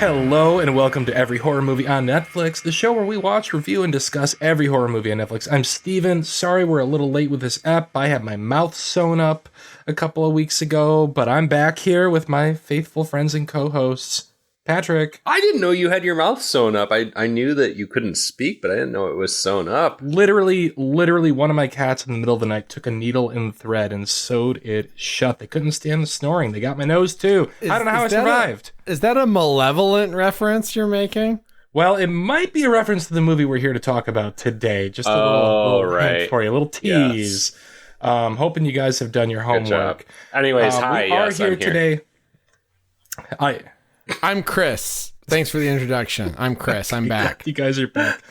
Hello and welcome to Every Horror Movie on Netflix, the show where we watch, review, and discuss every horror movie on Netflix. I'm Steven. Sorry we're a little late with this ep. I had my mouth sewn up a couple of weeks ago, but I'm back here with my faithful friends and co-hosts. Patrick. I didn't know you had your mouth sewn up. I knew that you couldn't speak, but I didn't know it was sewn up. Literally, one of my cats in the middle of the night took a needle and thread and sewed it shut. They couldn't stand the snoring. They got my nose too. I don't know how I survived. Is that a malevolent reference you're making? Well, it might be a reference to the movie we're here to talk about today. Just a little hint for you, a little tease. Yes. Hoping you guys have done your homework. Anyways, hi. We are here today. I'm Chris. Thanks for the introduction. I'm Chris. I'm back. You guys are back.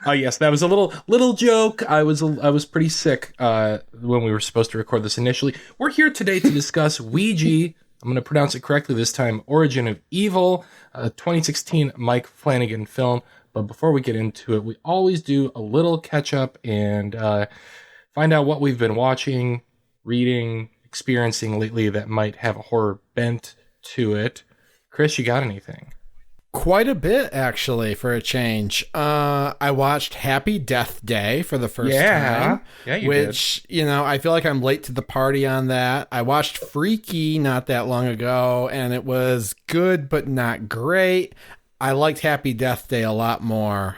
Yes, that was a little joke. I was pretty sick when we were supposed to record this initially. We're here today to discuss Ouija. I'm going to pronounce it correctly this time. Origin of Evil, a 2016 Mike Flanagan film. But before we get into it, we always do a little catch up and find out what we've been watching, reading, experiencing lately that might have a horror bent to it. Chris, you got anything? Quite a bit, actually, for a change. I watched Happy Death Day for the first time. Yeah, you which, did. I feel like I'm late to the party on that. I watched Freaky not that long ago, and it was good, but not great. I liked Happy Death Day a lot more.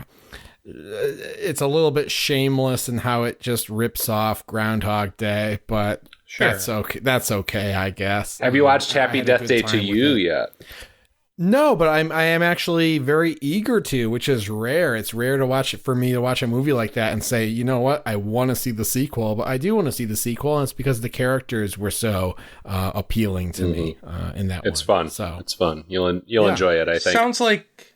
It's a little bit shameless in how it just rips off Groundhog Day, but sure. That's okay, I guess. Have you watched Happy Death Day to You yet? No, but I am actually very eager to, which is rare. It's rare for me to watch a movie like that and say, you know what, I want to see the sequel, but I do want to see the sequel, and it's because the characters were so appealing to me in that one. It's fun. So it's fun. You'll enjoy it, I think. Sounds like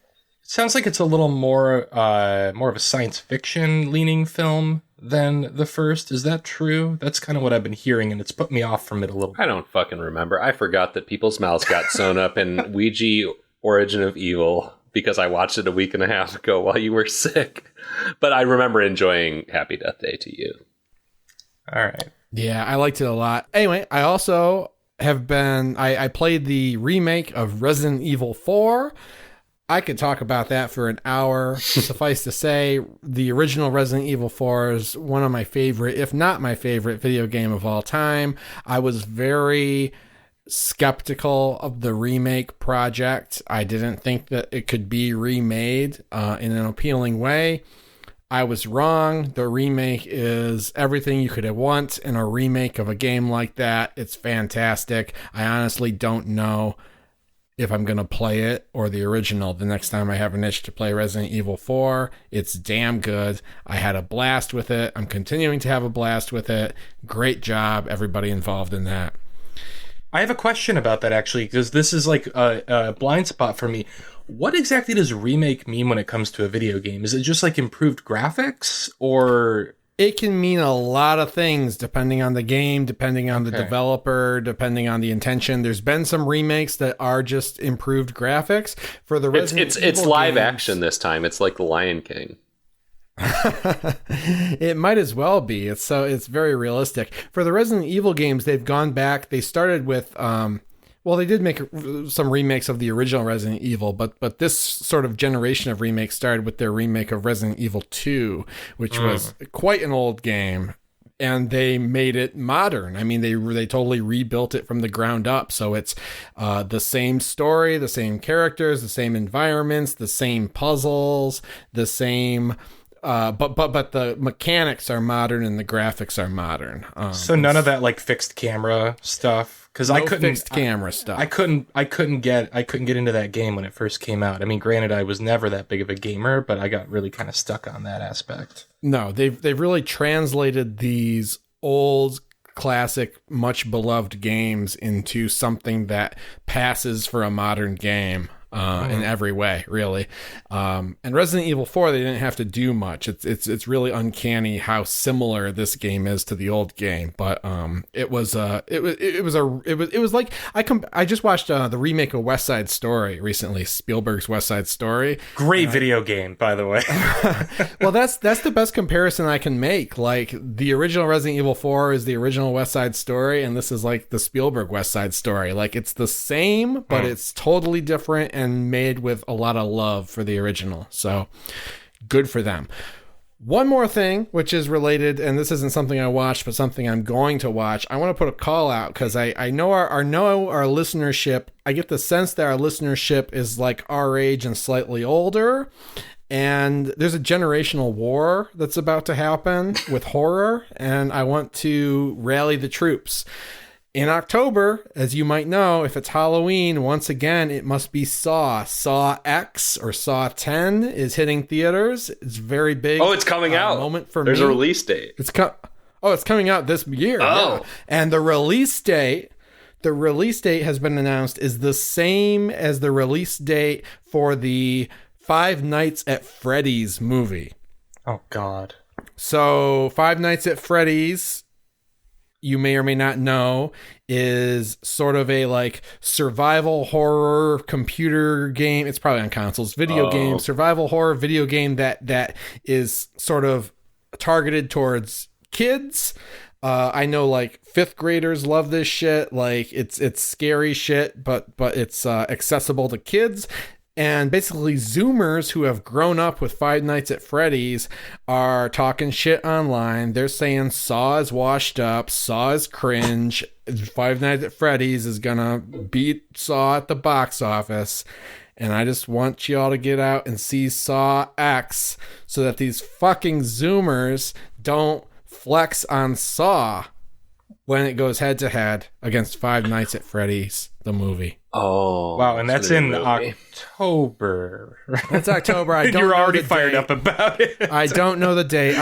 it's a little more of a science fiction leaning film than the first. Is that true? That's kind of what I've been hearing, and it's put me off from it a little bit. I don't fucking remember. I forgot that people's mouths got sewn up in Ouija Origin of Evil because I watched it a week and a half ago while you were sick. But I remember enjoying Happy Death Day to You. All right. Yeah, I liked it a lot. Anyway, I also have been... I played the remake of Resident Evil 4. I could talk about that for an hour. Suffice to say, the original Resident Evil 4 is one of my favorite, if not my favorite, video game of all time. I was very skeptical of the remake project. I didn't think that it could be remade in an appealing way. I was wrong. The remake is everything you could have want in a remake of a game like that. It's fantastic. I honestly don't know if I'm going to play it or the original the next time I have an itch to play Resident Evil 4. It's damn good. I had a blast with it. I'm continuing to have a blast with it. Great job, everybody involved in that. I have a question about that, actually, because this is like a blind spot for me. What exactly does remake mean when it comes to a video game? Is it just like improved graphics, or... It can mean a lot of things depending on the game, depending on the developer, depending on the intention. There's been some remakes that are just improved graphics. For the Resident Evil it's live games, action this time. It's like The Lion King. It might as well be. It's very realistic. For the Resident Evil games, they've gone back. They started with they did make some remakes of the original Resident Evil, but this sort of generation of remakes started with their remake of Resident Evil 2, which was quite an old game, and they made it modern. I mean, they totally rebuilt it from the ground up, so it's the same story, the same characters, the same environments, the same puzzles, the same... but the mechanics are modern and the graphics are modern. So none of that like fixed camera stuff. Because I couldn't fixed camera stuff. I couldn't get into that game when it first came out. I mean, granted, I was never that big of a gamer, but I got really kind of stuck on that aspect. No, they've really translated these old classic, much beloved games into something that passes for a modern game. In every way, really. And Resident Evil 4, they didn't have to do much. It's really uncanny how similar this game is to the old game. But it was like I just watched the remake of West Side Story recently, Spielberg's West Side Story. Great video game, by the way. Well, that's the best comparison I can make. Like, the original Resident Evil 4 is the original West Side Story, and this is like the Spielberg West Side Story. Like, it's the same, but it's totally different. and made with a lot of love for the original. So good for them. One more thing, which is related, and this isn't something I watched, but something I'm going to watch. I want to put a call out because I know our listenership. I get the sense that our listenership is like our age and slightly older. And there's a generational war that's about to happen with horror, and I want to rally the troops. In October, as you might know, if it's Halloween, once again, it must be Saw. Saw X or Saw 10 is hitting theaters. It's very big. Oh, it's coming out. Moment for There's me. a release date. It's coming out this year. Oh. Yeah. And the release date has been announced is the same as the release date for the Five Nights at Freddy's movie. Oh, God. So Five Nights at Freddy's, you may or may not know, is sort of a like survival horror computer game. It's probably on consoles, game, survival horror video game that is sort of targeted towards kids. I know like fifth graders love this shit. Like it's scary shit, but it's accessible to kids. And basically, Zoomers who have grown up with Five Nights at Freddy's are talking shit online. They're saying Saw is washed up, Saw is cringe, Five Nights at Freddy's is gonna beat Saw at the box office. And I just want y'all to get out and see Saw X so that these fucking Zoomers don't flex on Saw when it goes head to head against Five Nights at Freddy's, the movie. Oh, wow, and that's in October. That's October. I don't You're know already the fired date. up about it. I don't know the date.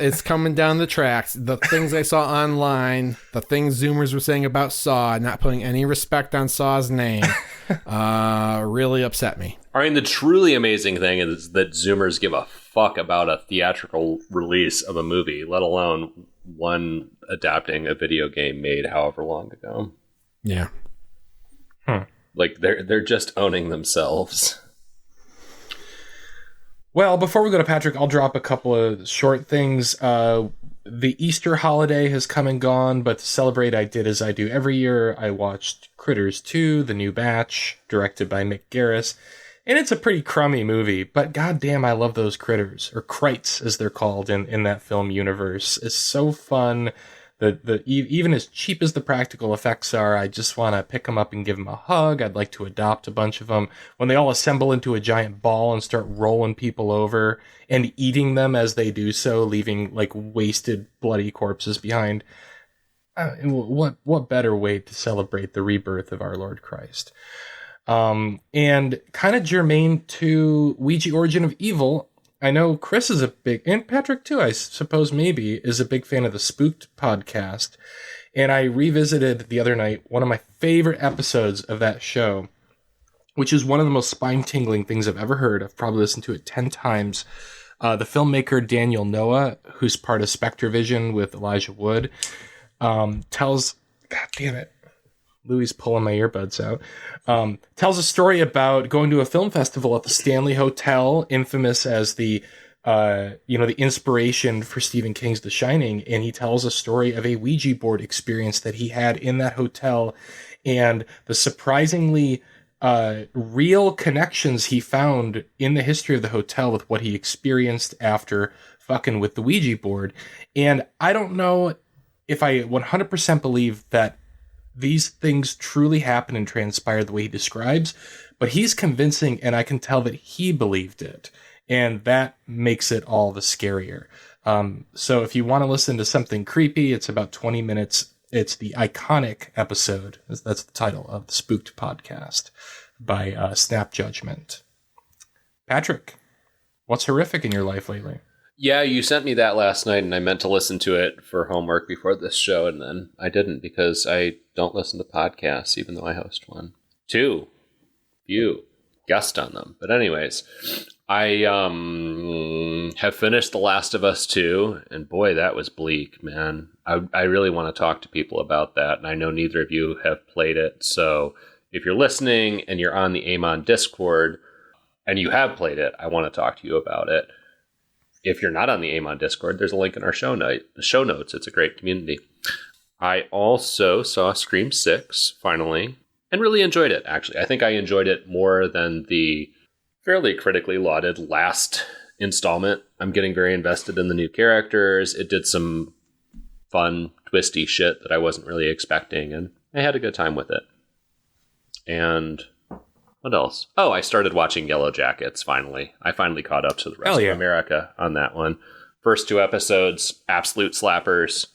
It's coming down the tracks. The things I saw online, the things Zoomers were saying about Saw, not putting any respect on Saw's name, really upset me. I mean, the truly amazing thing is that Zoomers give a fuck about a theatrical release of a movie, let alone one adapting a video game made however long ago. Yeah. Like they're just owning themselves. Well, before we go to Patrick, I'll drop a couple of short things. The Easter holiday has come and gone, but to celebrate, I did as I do every year. I watched Critters 2, the new batch, directed by Mick Garris. And it's a pretty crummy movie, but goddamn, I love those critters, or krites as they're called in that film universe. It's so fun. Even as cheap as the practical effects are, I just want to pick them up and give them a hug. I'd like to adopt a bunch of them. When they all assemble into a giant ball and start rolling people over and eating them as they do so, leaving like wasted, bloody corpses behind. What better way to celebrate the rebirth of our Lord Christ? And kind of germane to Ouija Origin of Evil, I know Chris is a big, and Patrick too, I suppose maybe, is a big fan of the Spooked podcast. And I revisited the other night one of my favorite episodes of that show, which is one of the most spine-tingling things I've ever heard. I've probably listened to it 10 times. The filmmaker Daniel Noah, who's part of Spectre Vision with Elijah Wood, tells... God damn it. Louis pulling my earbuds out. Tells a story about going to a film festival at the Stanley Hotel, infamous as the inspiration for Stephen King's The Shining. And he tells a story of a Ouija board experience that he had in that hotel and the surprisingly real connections he found in the history of the hotel with what he experienced after fucking with the Ouija board. And I don't know if I 100% believe that these things truly happen and transpire the way he describes, but he's convincing, and I can tell that he believed it, and that makes it all the scarier. So if you want to listen to something creepy, it's about 20 minutes. It's the iconic episode. That's the title of the Spooked podcast by Snap Judgment. Patrick, what's horrific in your life lately? Yeah, you sent me that last night, and I meant to listen to it for homework before this show, and then I didn't because I don't listen to podcasts, even though I host one. 2. You guest on them. But anyways, I have finished The Last of Us 2, and boy, that was bleak, man. I really want to talk to people about that, and I know neither of you have played it, so if you're listening and you're on the Amon Discord and you have played it, I want to talk to you about it. If you're not on the Amon Discord, there's a link in our show notes. It's a great community. I also saw Scream 6, finally. and really enjoyed it, actually. I think I enjoyed it more than the fairly critically lauded last installment. I'm getting very invested in the new characters. It did some fun, twisty shit that I wasn't really expecting, and I had a good time with it. And what else? Oh, I started watching Yellowjackets, finally. I finally caught up to the rest of America on that one. First 2 episodes, absolute slappers.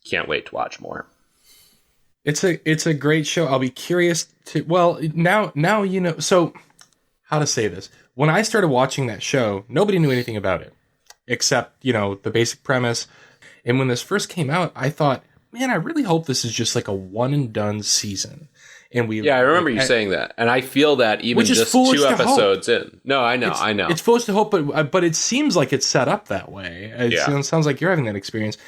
Can't wait to watch more. It's a great show. I'll be curious to, well, now you know, so how to say this. When I started watching that show, nobody knew anything about it except, you know, the basic premise. And when this first came out, I thought, man, I really hope this is just like a one and done season. And I remember you saying that, and I feel that even just 2 episodes in. No, I know. It's foolish to hope, but it seems like it's set up that way. It sounds like you're having that experience.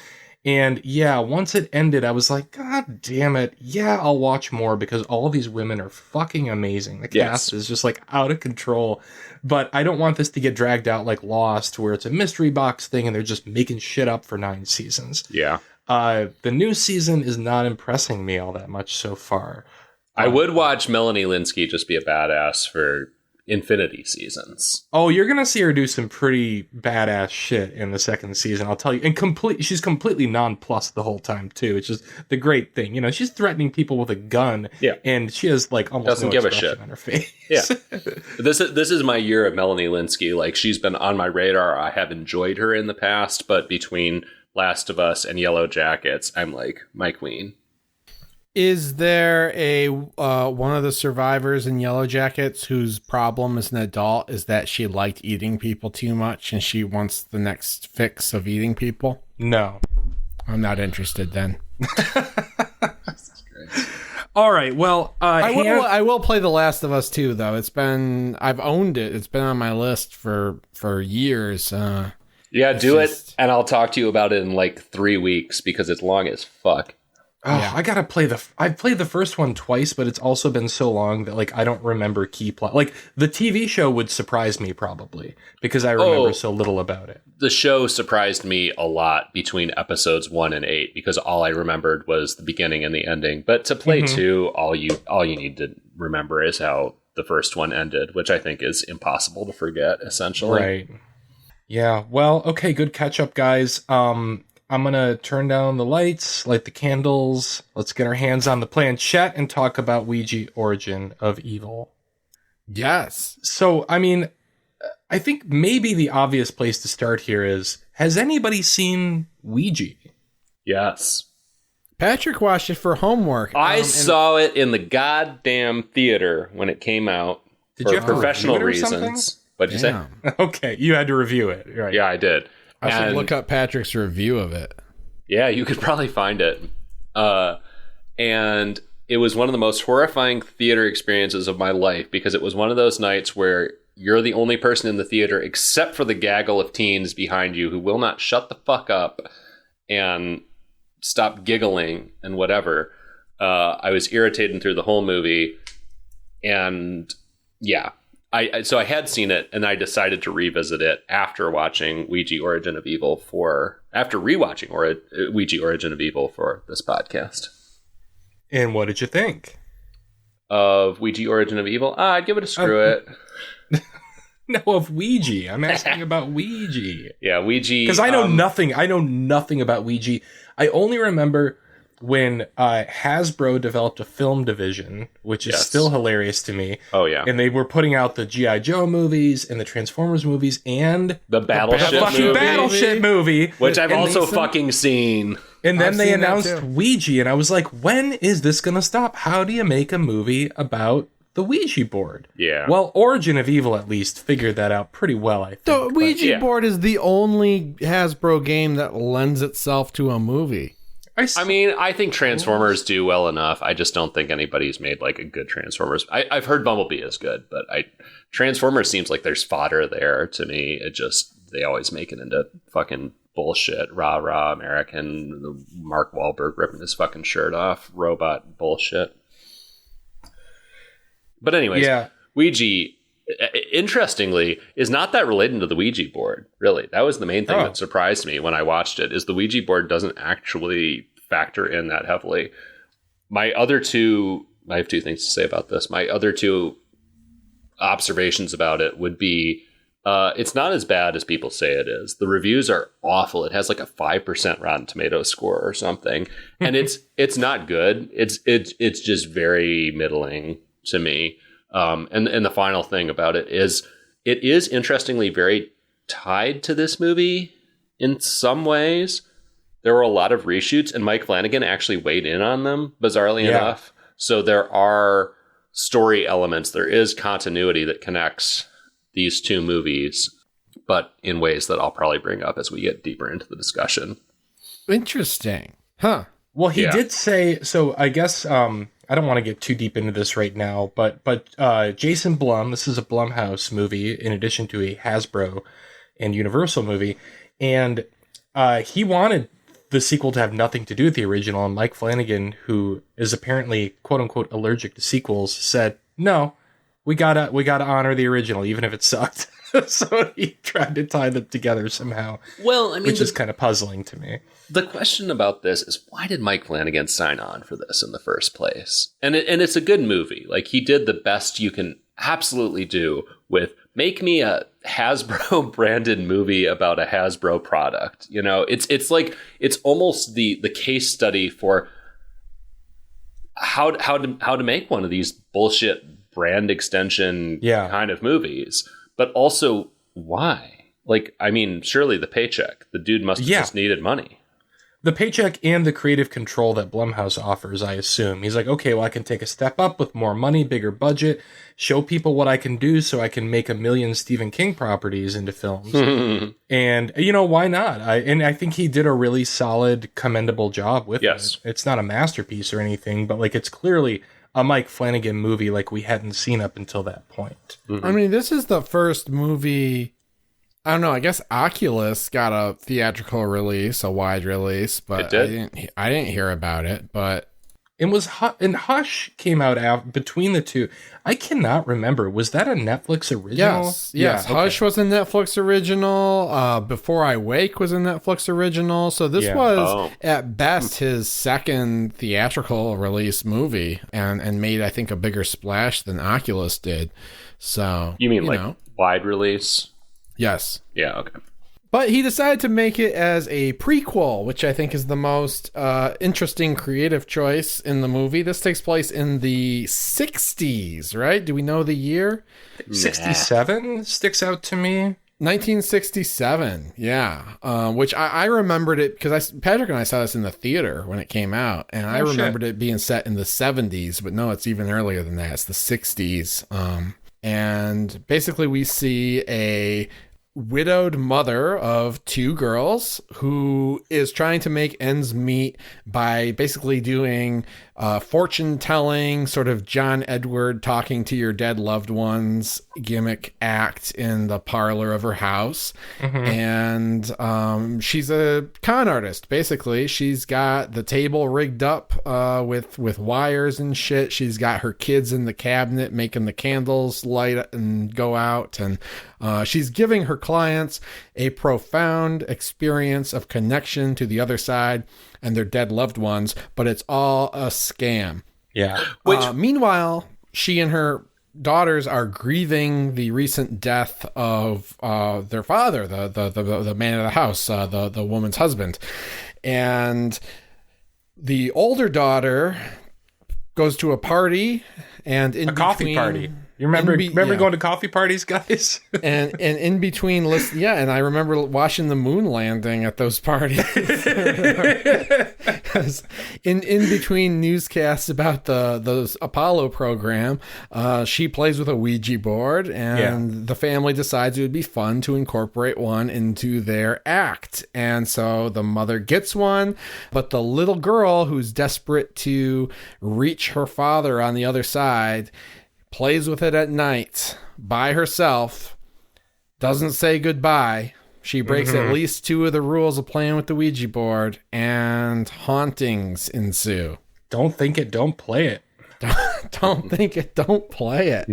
And yeah, once it ended, I was like, God damn it. Yeah, I'll watch more because all of these women are fucking amazing. The cast is just like out of control. But I don't want this to get dragged out like Lost, where it's a mystery box thing and they're just making shit up for 9 seasons. Yeah. The new season is not impressing me all that much so far. I would watch Melanie Linsky just be a badass for infinity seasons. Oh, you're going to see her do some pretty badass shit in the second season, I'll tell you. And she's completely nonplussed the whole time, too. It's just the great thing. You know, she's threatening people with a gun, and she has, like, almost doesn't give a shit on her face. Yeah. This is my year of Melanie Linsky. Like, she's been on my radar. I have enjoyed her in the past, but between Last of Us and Yellowjackets, I'm like, my queen. Is there a one of the survivors in Yellowjackets whose problem as an adult is that she liked eating people too much and she wants the next fix of eating people? No. I'm not interested then. That's great. All right, well, I will play The Last of Us 2, though. I've owned it. It's been on my list for years. Yeah, do it, and I'll talk to you about it in like 3 weeks because it's long as fuck. Oh, yeah. I gotta play I've played the first one twice, but it's also been so long that like I don't remember key plot. Like the TV show would surprise me probably because I remember so little about it. The show surprised me a lot between episodes 1 and 8 because all I remembered was the beginning and the ending. But to play 2, all you need to remember is how the first one ended, which I think is impossible to forget. Essentially, right? Yeah. Well, okay. Good catch up, guys. I'm going to turn down the lights, light the candles. Let's get our hands on the planchette and talk about Ouija Origin of Evil. Yes. So, I mean, I think maybe the obvious place to start here is, has anybody seen Ouija? Yes. Patrick watched it for homework. I saw it in the goddamn theater when it came out. Did you have professional reasons? What'd you say? Okay, you had to review it. Right. Yeah, I did. I should look up Patrick's review of it. Yeah, you could probably find it. And it was one of the most horrifying theater experiences of my life because it was one of those nights where you're the only person in the theater except for the gaggle of teens behind you who will not shut the fuck up and stop giggling and whatever. I was irritated through the whole movie. And yeah. So I had seen it, and I decided to revisit it after watching Ouija Origin of Evil after rewatching Ouija Origin of Evil for this podcast. And what did you think of Ouija Origin of Evil? I'd give it a screw it. No, of Ouija. I'm asking about Ouija. Yeah, Ouija. Because I know nothing. I know nothing about Ouija. I only remember when Hasbro developed a film division, which is still hilarious to me. Oh, yeah. And they were putting out the G.I. Joe movies and the Transformers movies and the Battleship movie. Which I've also fucking seen. And then they announced Ouija, and I was like, when is this going to stop? How do you make a movie about the Ouija board? Yeah. Well, Origin of Evil at least figured that out pretty well, I think. The Ouija board is the only Hasbro game that lends itself to a movie. I mean, I think Transformers do well enough. I just don't think anybody's made like a good Transformers. I've heard Bumblebee is good, but Transformers seems like there's fodder there to me. They always make it into fucking bullshit, rah American, Mark Wahlberg ripping his fucking shirt off, robot bullshit. But anyways, Ouija, interestingly, is not that related to the Ouija board, really. That was the main thing that surprised me when I watched it, is the Ouija board doesn't actually factor in that heavily. My other two have two things to say about this. My other two observations about it would be, it's not as bad as people say it is. The reviews are awful. It has like a 5% Rotten Tomatoes score or something, and it's not good. It's just very middling to me. And the final thing about it is interestingly very tied to this movie in some ways. There were a lot of reshoots, and Mike Flanagan actually weighed in on them, bizarrely enough. So there are story elements. There is continuity that connects these two movies, but in ways that I'll probably bring up as we get deeper into the discussion. Interesting. Huh. Well, he did say, so I guess, I don't want to get too deep into this right now, but Jason Blum, this is a Blumhouse movie in addition to a Hasbro and Universal movie, and he wanted the sequel to have nothing to do with the original, and Mike Flanagan, who is apparently quote-unquote allergic to sequels, said, no, we gotta honor the original, even if it sucked. So he tried to tie them together somehow. Well, I mean, which is kind of puzzling to me. The question about this is, why did Mike Flanagan sign on for this in the first place? And it's a good movie. Like, he did the best you can absolutely do with make me a Hasbro branded movie about a Hasbro product. You know, it's like, it's almost the case study for how to make one of these bullshit brand extension kind of movies, but also why? Like, I mean, surely the paycheck. The dude must have just needed money. The paycheck and the creative control that Blumhouse offers, I assume. He's like, okay, well, I can take a step up with more money, bigger budget, show people what I can do so I can make 1 million Stephen King properties into films. And, you know, why not? I think he did a really solid, commendable job with it. It's not a masterpiece or anything, but, like, it's clearly a Mike Flanagan movie like we hadn't seen up until that point. I mean, this is the first movie... I don't know. I guess Oculus got a theatrical release, a wide release, but I didn't hear about it. But it was and Hush came out between the two. I cannot remember. Was that a Netflix original? Yes. Yeah, Hush was a Netflix original. Before I Wake was a Netflix original. So this was at best his second theatrical release movie, and made, I think, a bigger splash than Oculus did. So you mean wide release? Yes. Yeah, okay. But he decided to make it as a prequel, which I think is the most interesting creative choice in the movie. This takes place in the 60s, right? Do we know the year? 67 sticks out to me. 1967, yeah. Which I remembered it because Patrick and I saw this in the theater when it came out, and I remembered it being set in the 70s, but no, it's even earlier than that. It's the 60s. And basically we see a widowed mother of two girls who is trying to make ends meet by basically doing fortune telling, sort of John Edward talking to your dead loved ones gimmick act in the parlor of her house. And she's a con artist. Basically, she's got the table rigged up with wires and shit. She's got her kids in the cabinet making the candles light and go out, and she's giving her clients a profound experience of connection to the other side and their dead loved ones, but it's all a scam. Yeah. Meanwhile, she and her daughters are grieving the recent death of their father, the man of the house, the woman's husband. And the older daughter goes to a party, and in coffee party. You remember going to coffee parties, guys? and in between and I remember watching the moon landing at those parties. in between newscasts about the Apollo program, she plays with a Ouija board, and the family decides it would be fun to incorporate one into their act. And so the mother gets one, but the little girl, who's desperate to reach her father on the other side, plays with it at night by herself, doesn't say goodbye. She breaks at least two of the rules of playing with the Ouija board, and hauntings ensue. Don't think it, don't play it. Don't think it, don't play it.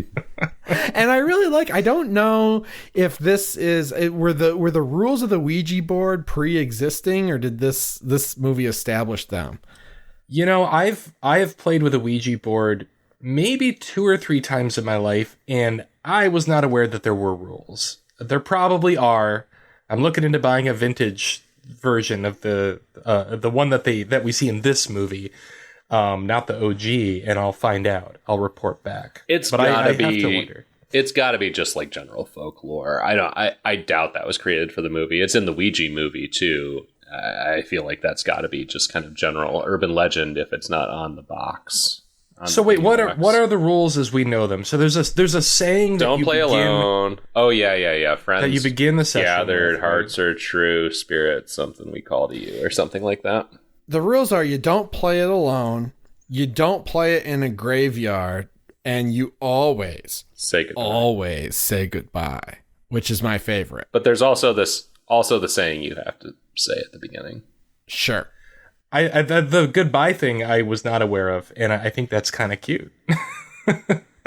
And I really I don't know if this were the rules of the Ouija board pre-existing, or did this movie establish them? You know, I have played with a Ouija board maybe 2 or 3 times in my life, and I was not aware that there were rules. There probably are. I'm looking into buying a vintage version of the one that we see in this movie, not the OG, and I'll find out. I'll report back. I have to wonder. It's got to be just like general folklore. I doubt that was created for the movie. It's in the Ouija movie too. I feel like that's got to be just kind of general urban legend if it's not on the box. So wait, what are the rules as we know them? So there's a saying that don't play alone. Oh yeah. Friends that you begin the session. Gathered hearts are true. Spirit, something we call to you, or something like that. The rules are: you don't play it alone. You don't play it in a graveyard, and you always say goodbye. Which is my favorite. But there's also the saying you have to say at the beginning. Sure. The goodbye thing I was not aware of, and I think that's kind of cute.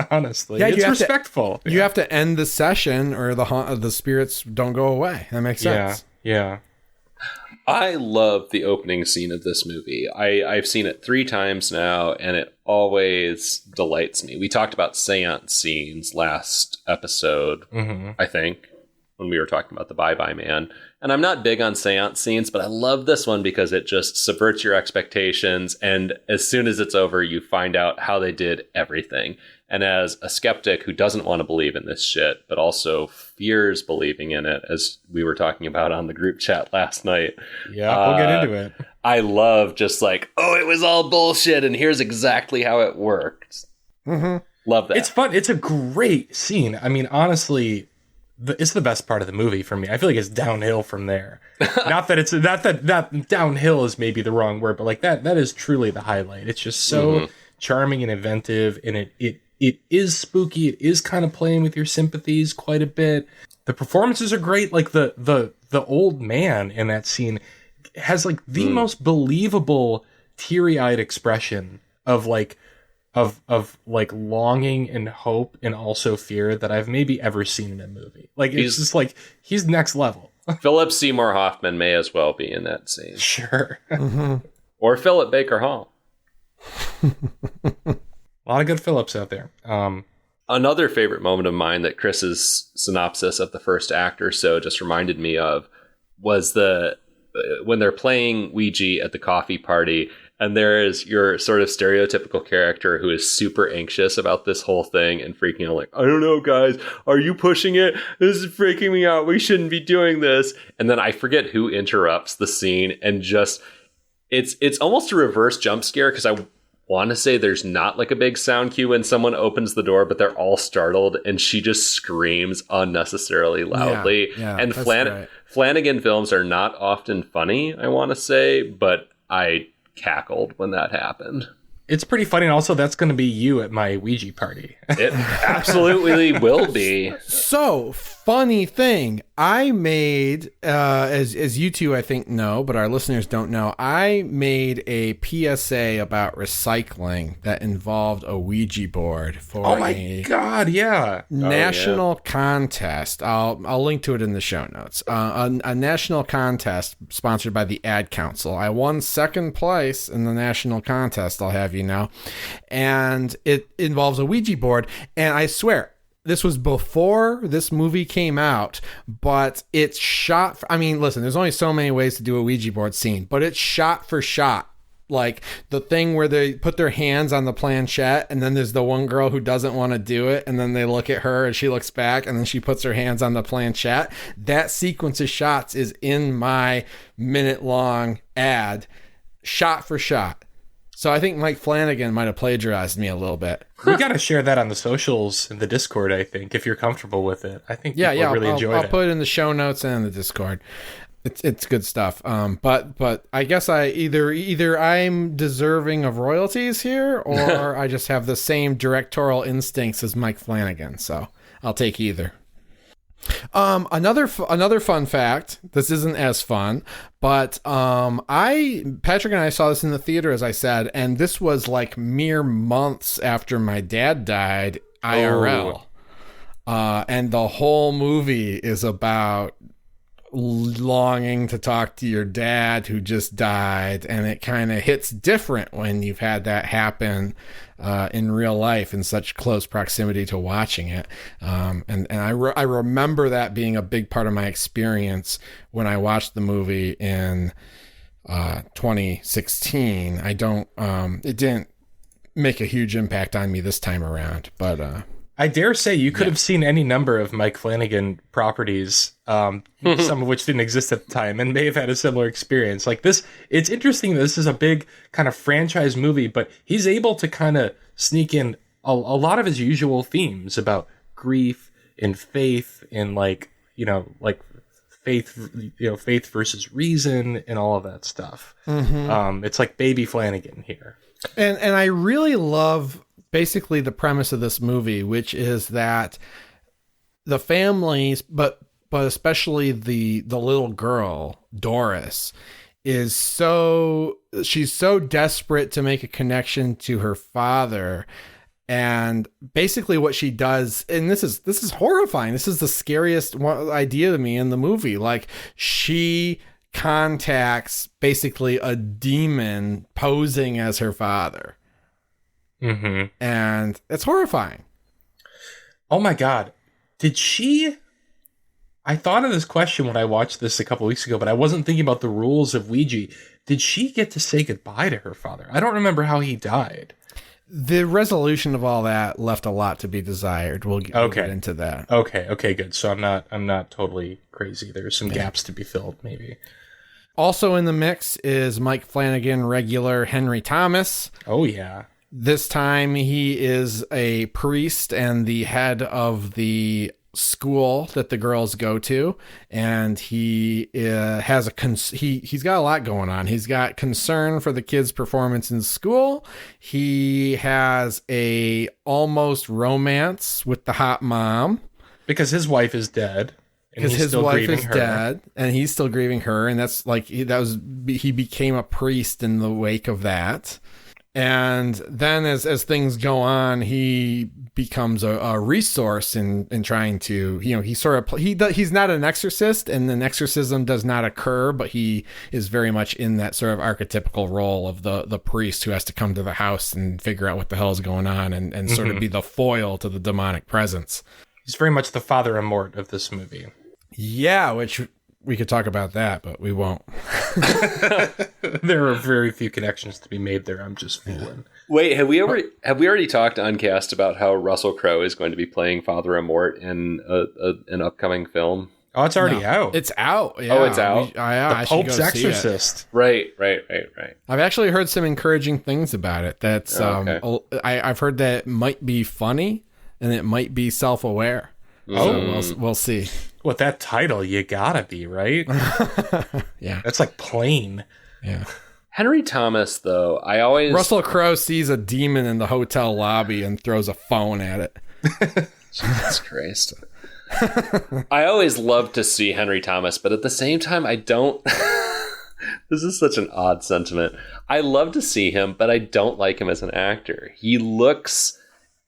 Honestly, yeah, it's respectful. You have to end the session, or the spirits don't go away. That makes sense. Yeah. I love the opening scene of this movie. I've seen it 3 times now, and it always delights me. We talked about seance scenes last episode, I think, when we were talking about the Bye Bye Man. And I'm not big on seance scenes, but I love this one because it just subverts your expectations. And as soon as it's over, you find out how they did everything. And as a skeptic who doesn't want to believe in this shit, but also fears believing in it, as we were talking about on the group chat last night. Yeah, we'll get into it. I love just like, oh, it was all bullshit, and here's exactly how it worked. Love that. It's fun. It's a great scene. I mean, honestly, it's the best part of the movie for me. I feel like it's downhill from there. not that downhill is maybe the wrong word, but like that is truly the highlight. It's just so charming and inventive, and it is spooky. It is kind of playing with your sympathies quite a bit. The performances are great. Like the old man in that scene has like the most believable teary-eyed expression of like longing and hope and also fear that I've maybe ever seen in a movie. Like it's just like he's next level. Philip Seymour Hoffman may as well be in that scene. Sure. Or Philip Baker Hall. A lot of good Phillips out there. Another favorite moment of mine that Chris's synopsis of the first act or so just reminded me of was when they're playing Ouija at the coffee party, and there is your sort of stereotypical character who is super anxious about this whole thing and freaking out like, I don't know, guys, are you pushing it? This is freaking me out. We shouldn't be doing this. And then I forget who interrupts the scene, and just it's almost a reverse jump scare, because I want to say there's not like a big sound cue when someone opens the door, but they're all startled, and she just screams unnecessarily loudly. Yeah, and Flanagan films are not often funny, I want to say, but I cackled when that happened. It's pretty funny, and also that's going to be you at my Ouija party. It absolutely will be. So, funny thing, I made, as you two I think know, but our listeners don't know, I made a PSA about recycling that involved a Ouija board for national contest. I'll link to it in the show notes. A national contest sponsored by the Ad Council. I won second place in the national contest, I'll have you know, and it involves a Ouija board, and I swear, this was before this movie came out, but it's shot. I mean, listen, there's only so many ways to do a Ouija board scene, but it's shot for shot. Like the thing where they put their hands on the planchette, and then there's the one girl who doesn't want to do it, and then they look at her and she looks back, and then she puts her hands on the planchette. That sequence of shots is in my minute-long ad, shot for shot. So I think Mike Flanagan might have plagiarized me a little bit. We got to share that on the socials and the Discord, I think, if you're comfortable with it. I think people really enjoy it. I'll put it in the show notes and in the Discord. It's good stuff. But I guess I either I'm deserving of royalties here, or I just have the same directorial instincts as Mike Flanagan. So I'll take either. Another fun fact. This isn't as fun, but Patrick and I saw this in the theater, as I said, and this was like mere months after my dad died IRL. And the whole movie is about longing to talk to your dad who just died, and it kind of hits different when you've had that happen in real life in such close proximity to watching it. And I remember that being a big part of my experience when I watched the movie in 2016. It didn't make a huge impact on me this time around, but I dare say you could have seen any number of Mike Flanagan properties, some of which didn't exist at the time, and may have had a similar experience. Like this, it's interesting that this is a big kind of franchise movie, but he's able to kind of sneak in a lot of his usual themes about grief and faith and like faith versus reason and all of that stuff. It's like baby Flanagan here. And I really love basically the premise of this movie, which is that the families, but especially the little girl, Doris, she's so desperate to make a connection to her father. And basically what she does, and this is horrifying. This is the scariest idea to me in the movie. Like, she contacts basically a demon posing as her father. And it's horrifying. Oh my God. I thought of this question when I watched this a couple weeks ago, but I wasn't thinking about the rules of Ouija. Did she get to say goodbye to her father? I don't remember how he died. The resolution of all that left a lot to be desired. We'll get into that. Okay, good. So I'm not totally crazy. There's some gaps to be filled, maybe. Also in the mix is Mike Flanagan regular Henry Thomas. Oh yeah. This time he is a priest and the head of the school that the girls go to, and he has he's got a lot going on. He's got concern for the kids' performance in school. He has a almost romance with the hot mom because his wife is dead. Because his wife is dead, and he's still grieving her, and that's like he became a priest in the wake of that. And then as things go on, he becomes a resource in trying to, he's not an exorcist, and an exorcism does not occur, but he is very much in that sort of archetypical role of the priest who has to come to the house and figure out what the hell is going on and sort of be the foil to the demonic presence. He's very much the Father Amort of this movie. Yeah, which we could talk about that, but we won't. There are very few connections to be made there. I'm just fooling. Wait, have we already talked on Cast about how Russell Crowe is going to be playing Father Amort in an upcoming film? Oh, it's already out. It's out. Yeah. Oh, it's out. The Pope's Exorcist. Right. I've actually heard some encouraging things about it. That's I've heard that it might be funny and it might be self-aware. So we'll see. With that title, you gotta be, right? Yeah. That's like plain. Yeah. Henry Thomas, though, Russell Crowe sees a demon in the hotel lobby and throws a phone at it. Jesus Christ. I always love to see Henry Thomas, but at the same time, I don't. This is such an odd sentiment. I love to see him, but I don't like him as an actor.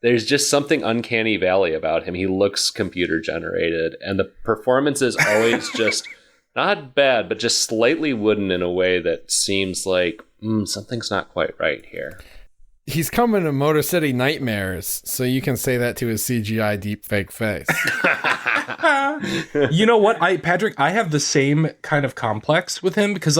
There's just something uncanny valley about him. He looks computer generated, and the performance is always just not bad, but just slightly wooden in a way that seems like something's not quite right here. He's coming to Motor City Nightmares, so you can say that to his CGI deepfake face. You know what, Patrick? I have the same kind of complex with him because,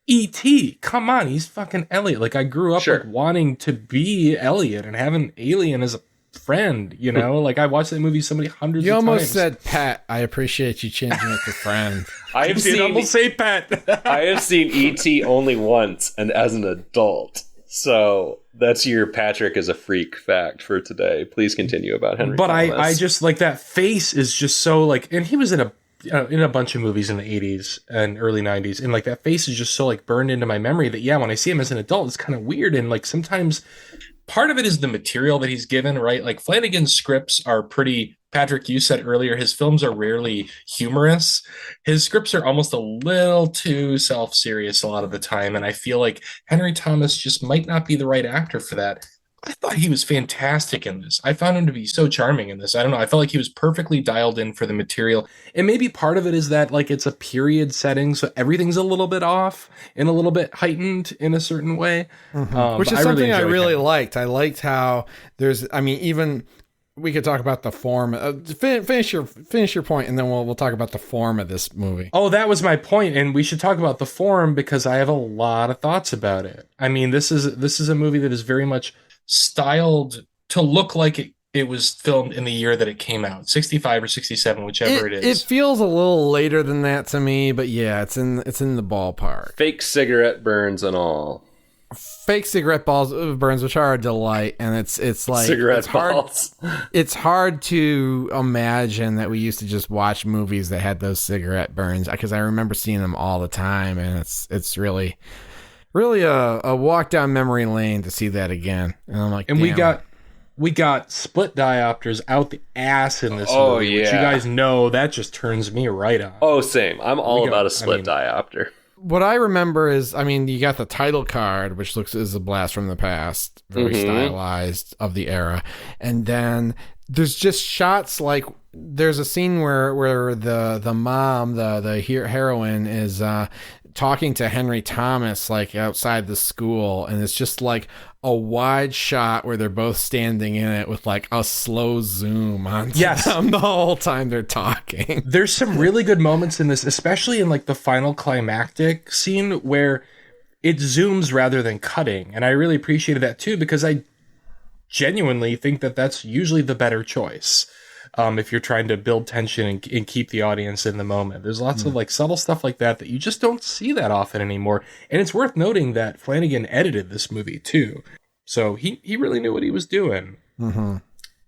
E.T., come on, he's fucking Elliot. Like, I grew up wanting to be Elliot and have an alien as a friend, Like, I watched that movie so many hundreds of times. You almost said pet. I appreciate you changing it to friend. I almost say pet. I have seen E.T. only once and as an adult. So that's your Patrick is a freak fact for today. Please continue about Henry Thomas. I just, like, that face is just so, like, and he was in a bunch of movies in the 80s and early 90s, and like that face is just so like burned into my memory that when I see him as an adult it's kind of weird. And like sometimes part of it is the material that he's given, right? Like Flanagan's scripts are pretty, Patrick, you said earlier, his films are rarely humorous. His scripts are almost a little too self-serious a lot of the time, and I feel like Henry Thomas just might not be the right actor for that. I thought he was fantastic in this. I found him to be so charming in this. I don't know. I felt like he was perfectly dialed in for the material. And maybe part of it is that like it's a period setting, so everything's a little bit off and a little bit heightened in a certain way. Which is something I really liked. I liked how there's, I mean, even we could talk about the form. Finish your point, and then we'll talk about the form of this movie. Oh, that was my point, and we should talk about the form because I have a lot of thoughts about it. I mean, this is a movie that is very much styled to look like it was filmed in the year that it came out, 65 or 67, whichever it is. It feels a little later than that to me, but yeah, it's in the ballpark. Fake cigarette burns and all. Fake cigarette burns, which are a delight, and it's like cigarette balls. It's hard to imagine that we used to just watch movies that had those cigarette burns, because I remember seeing them all the time, and it's really a walk down memory lane to see that again. And I'm like, and we got split diopters out the ass in this movie, yeah. Which you guys know that just turns me right on. Oh, same. I'm all about a split diopter. What I remember is, I mean, you got the title card, which looks as a blast from the past, very stylized of the era. And then there's just shots like there's a scene where the mom, the heroine is talking to Henry Thomas like outside the school, and it's just like a wide shot where they're both standing in it with like a slow zoom on them the whole time they're talking. There's some really good moments in this, especially in like the final climactic scene where it zooms rather than cutting, and I really appreciated that too, because I genuinely think that that's usually the better choice. If you're trying to build tension and keep the audience in the moment. There's lots of like subtle stuff like that you just don't see that often anymore. And it's worth noting that Flanagan edited this movie too. So he really knew what he was doing. Mm-hmm.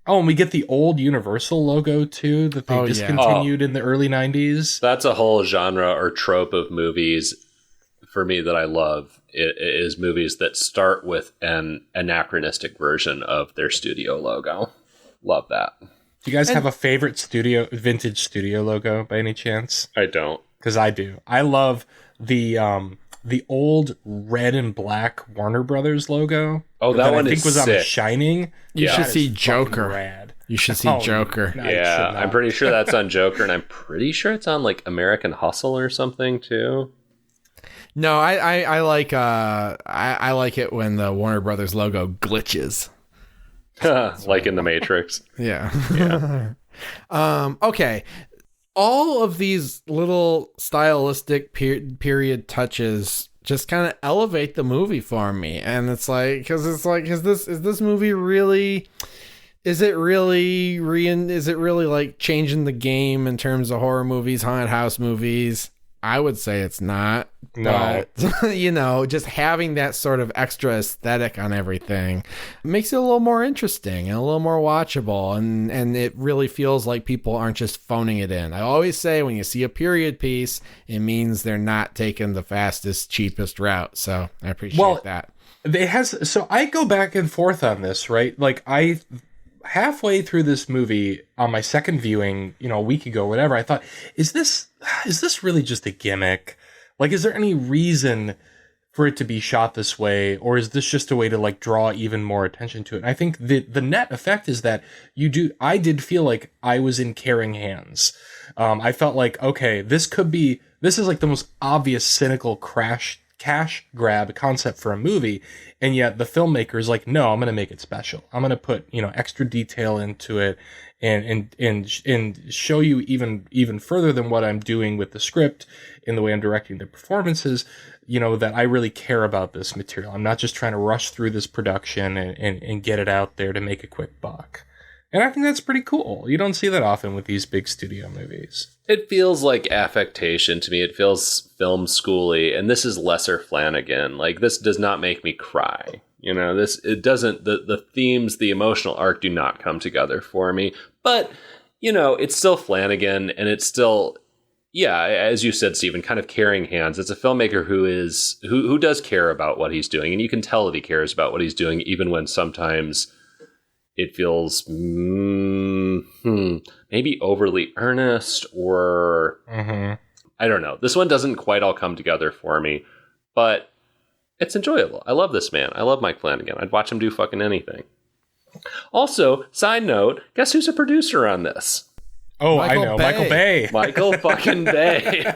Oh, and we get the old Universal logo too that they discontinued in the early 90s. That's a whole genre or trope of movies for me that I love. It is movies that start with an anachronistic version of their studio logo. Love that. Do you guys have a favorite vintage studio logo by any chance? I don't. Because I do. I love the old red and black Warner Brothers logo. Oh, that one I think was sick. on The Shining. You should see Joker. Rad. You should see Joker. No, yeah, I'm pretty sure that's on Joker, and I'm pretty sure it's on like American Hustle or something too. No, I like I like it when the Warner Brothers logo glitches. Like in The Matrix. Yeah. Okay. All of these little stylistic period touches just kind of elevate the movie for me. And it's like, because it's like, is this movie really, is it really like changing the game in terms of horror movies, haunted house movies? I would say it's not. No. But, just having that sort of extra aesthetic on everything makes it a little more interesting and a little more watchable. And it really feels like people aren't just phoning it in. I always say when you see a period piece, it means they're not taking the fastest, cheapest route. So I appreciate that. So I go back and forth on this, right? Like halfway through this movie on my second viewing, a week ago, whatever, I thought, is this really just a gimmick? Like, is there any reason for it to be shot this way? Or is this just a way to like draw even more attention to it? And I think the net effect is that I did feel like I was in caring hands. I felt like, okay, this is like the most obvious cynical cash grab concept for a movie, and yet the filmmaker is like, no, I'm going to make it special. I'm going to put extra detail into it and show you even further than what I'm doing with the script in the way I'm directing the performances, that I really care about this material. I'm not just trying to rush through this production and get it out there to make a quick buck. And I think that's pretty cool. You don't see that often with these big studio movies. It feels like affectation to me. It feels film schooly, and this is lesser Flanagan. Like, this does not make me cry. It doesn't, the themes, the emotional arc do not come together for me. But, it's still Flanagan, and it's still, as you said, Stephen, kind of caring hands. It's a filmmaker who does care about what he's doing, and you can tell that he cares about what he's doing, even when sometimes it feels maybe overly earnest or I don't know. This one doesn't quite all come together for me, but It's enjoyable. I love this man. I love Mike Flanagan. I'd watch him do fucking anything. Also, side note, guess who's a producer on this? Oh, Michael I know. Bay. Michael Bay. Michael fucking Bay.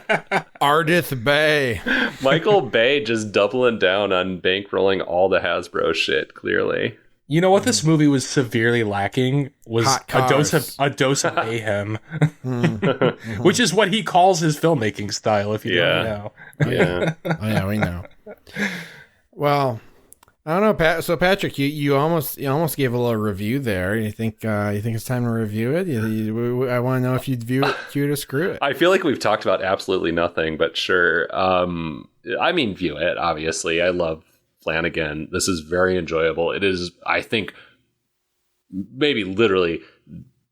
Ardith Bay. Michael Bay just doubling down on bankrolling all the Hasbro shit, clearly. You know what this movie was severely lacking was a dose of mayhem, which is what he calls his filmmaking style. If you don't know, Yeah. Oh yeah, we know. Well, I don't know, Pat. So Patrick, you almost gave a little review there. You think it's time to review it? I want to know if you'd view it or screw it. I feel like we've talked about absolutely nothing, but sure. I mean, view it. Obviously, I love Flanagan. This is very enjoyable. It is, I think, maybe literally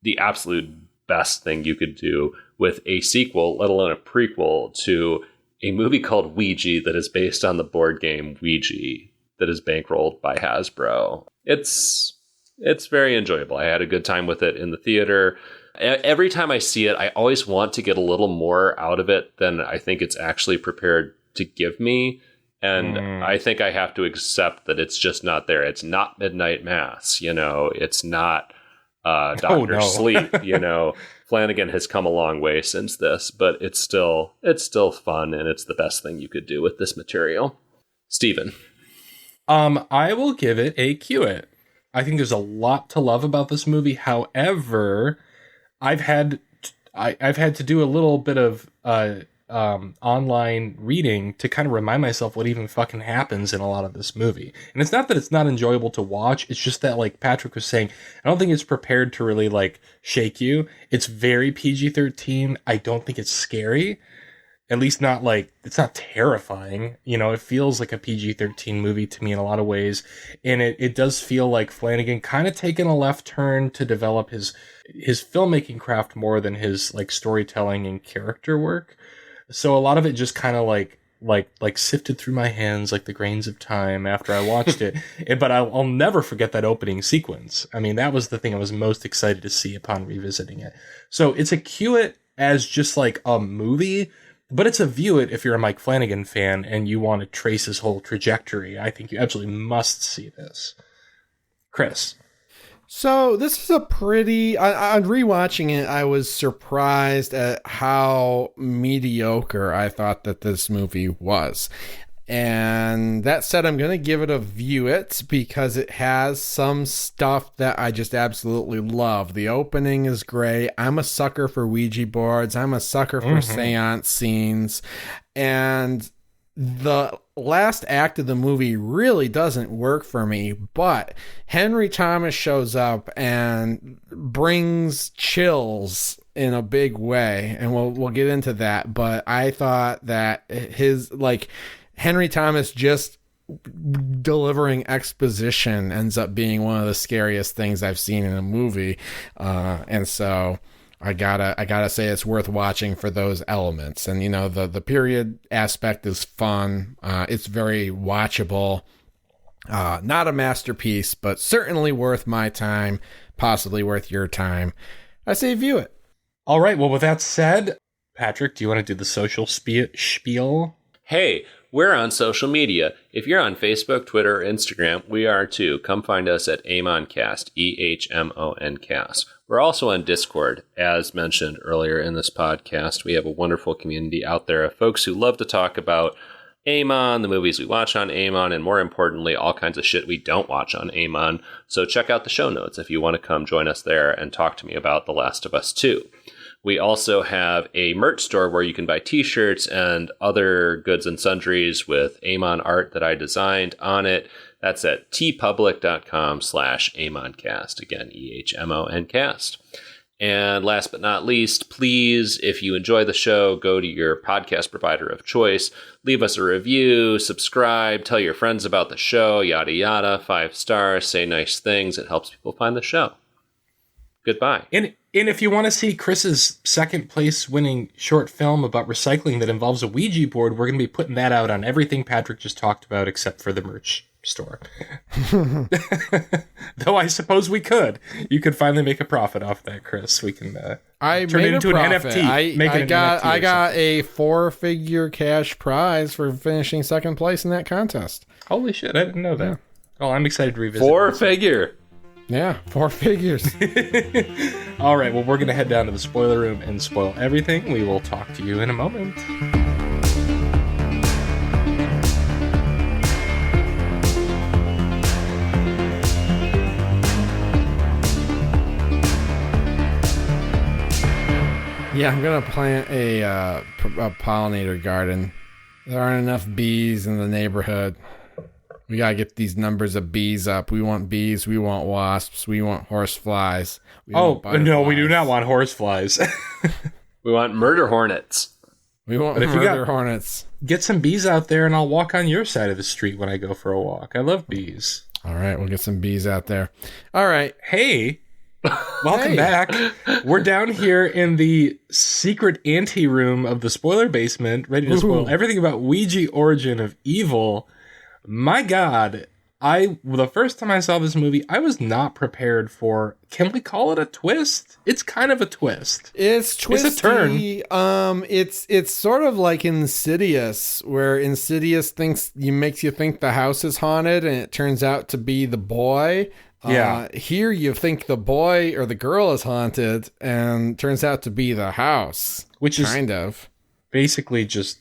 the absolute best thing you could do with a sequel, let alone a prequel, to a movie called Ouija that is based on the board game Ouija that is bankrolled by Hasbro. It's very enjoyable. I had a good time with it in the theater. Every time I see it, I always want to get a little more out of it than I think it's actually prepared to give me. And I think I have to accept that it's just not there. It's not Midnight Mass, it's not Dr. Sleep, Flanagan has come a long way since this, but it's still fun, and it's the best thing you could do with this material. Steven. I will give it a Q-it. I think there's a lot to love about this movie. However, I've had to do a little bit of online reading to kind of remind myself what even fucking happens in a lot of this movie. And it's not that it's not enjoyable to watch. It's just that, like Patrick was saying, I don't think it's prepared to really like shake you. It's very PG-13. I don't think it's scary. At least not like, it's not terrifying. It feels like a PG-13 movie to me in a lot of ways. And it does feel like Flanagan kind of taking a left turn to develop his filmmaking craft more than his like storytelling and character work. So a lot of it just kind of like sifted through my hands like the grains of time after I watched it. But I'll never forget that opening sequence. I mean, that was the thing I was most excited to see upon revisiting it. So it's a Q-it as just like a movie, but it's a view it if you're a Mike Flanagan fan and you want to trace his whole trajectory. I think you absolutely must see this. Chris. So this is a pretty, on rewatching it, I was surprised at how mediocre I thought that this movie was. And that said, I'm going to give it a view it because it has some stuff that I just absolutely love. The opening is great. I'm a sucker for Ouija boards. I'm a sucker for seance scenes. And the last act of the movie really doesn't work for me, but Henry Thomas shows up and brings chills in a big way, and we'll get into that. But I thought that Henry Thomas just delivering exposition ends up being one of the scariest things I've seen in a movie, and so I gotta say it's worth watching for those elements. And the period aspect is fun. It's very watchable. Not a masterpiece, but certainly worth my time, possibly worth your time. I say view it. All right. Well, with that said, Patrick, do you want to do the social spiel? Hey, we're on social media. If you're on Facebook, Twitter, or Instagram, we are too. Come find us at EHMONcast, EHMONcast. We're also on Discord, as mentioned earlier in this podcast. We have a wonderful community out there of folks who love to talk about Amon, the movies we watch on Amon, and more importantly, all kinds of shit we don't watch on Amon. So check out the show notes if you want to come join us there and talk to me about The Last of Us 2. We also have a merch store where you can buy t-shirts and other goods and sundries with Amon art that I designed on it. That's at tpublic.com/AmonCast. Again, EHMONcast. And last but not least, please, if you enjoy the show, go to your podcast provider of choice, leave us a review, subscribe, tell your friends about the show, yada yada, 5 stars, say nice things. It helps people find the show. Goodbye. And if you want to see Chris's second place winning short film about recycling that involves a Ouija board, we're going to be putting that out on everything Patrick just talked about except for the merch store. Though I suppose we could. You could finally make a profit off that, Chris. We can I Turn made it into a an profit. NFT. Make it an NFT or I got a 4-figure cash prize for finishing second place in that contest. Holy shit, I didn't know that. Yeah. Oh, I'm excited to revisit. 4-figure. Yeah, 4 figures. All right, well, we're going to head down to the spoiler room and spoil everything. We will talk to you in a moment. Yeah, I'm going to plant a pollinator garden. There aren't enough bees in the neighborhood. We got to get these numbers of bees up. We want bees. We want wasps. We want horseflies. No, we do not want horseflies. We want murder hornets. We want murder hornets. Get some bees out there and I'll walk on your side of the street when I go for a walk. I love bees. All right, we'll get some bees out there. All right. Hey, welcome back. We're down here in the secret anteroom of the spoiler basement, ready to spoil everything about Ouija Origin of Evil. My God, the first time I saw this movie, I was not prepared for, can we call it a twist? It's kind of a twist. It's twisty. It's a turn. It's sort of like Insidious, where Insidious makes you think the house is haunted, and it turns out to be the boy. Yeah. Here you think the boy or the girl is haunted, and turns out to be the house. Which is kind of basically just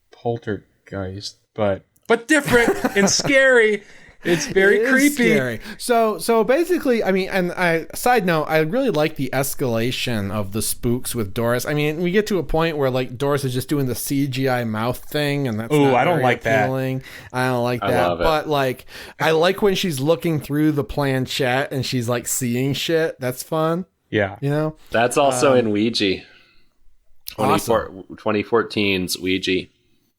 poltergeist, but different and scary. It's very creepy. Scary. So basically, I mean, side note, I really like the escalation of the spooks with Doris. I mean, we get to a point where like Doris is just doing the CGI mouth thing, and that's I don't like appealing. That. I don't like that. I love it. But like, I like when she's looking through the planchette and she's like seeing shit. That's fun. Yeah, you know. That's also in Ouija. Awesome. 2014's Ouija.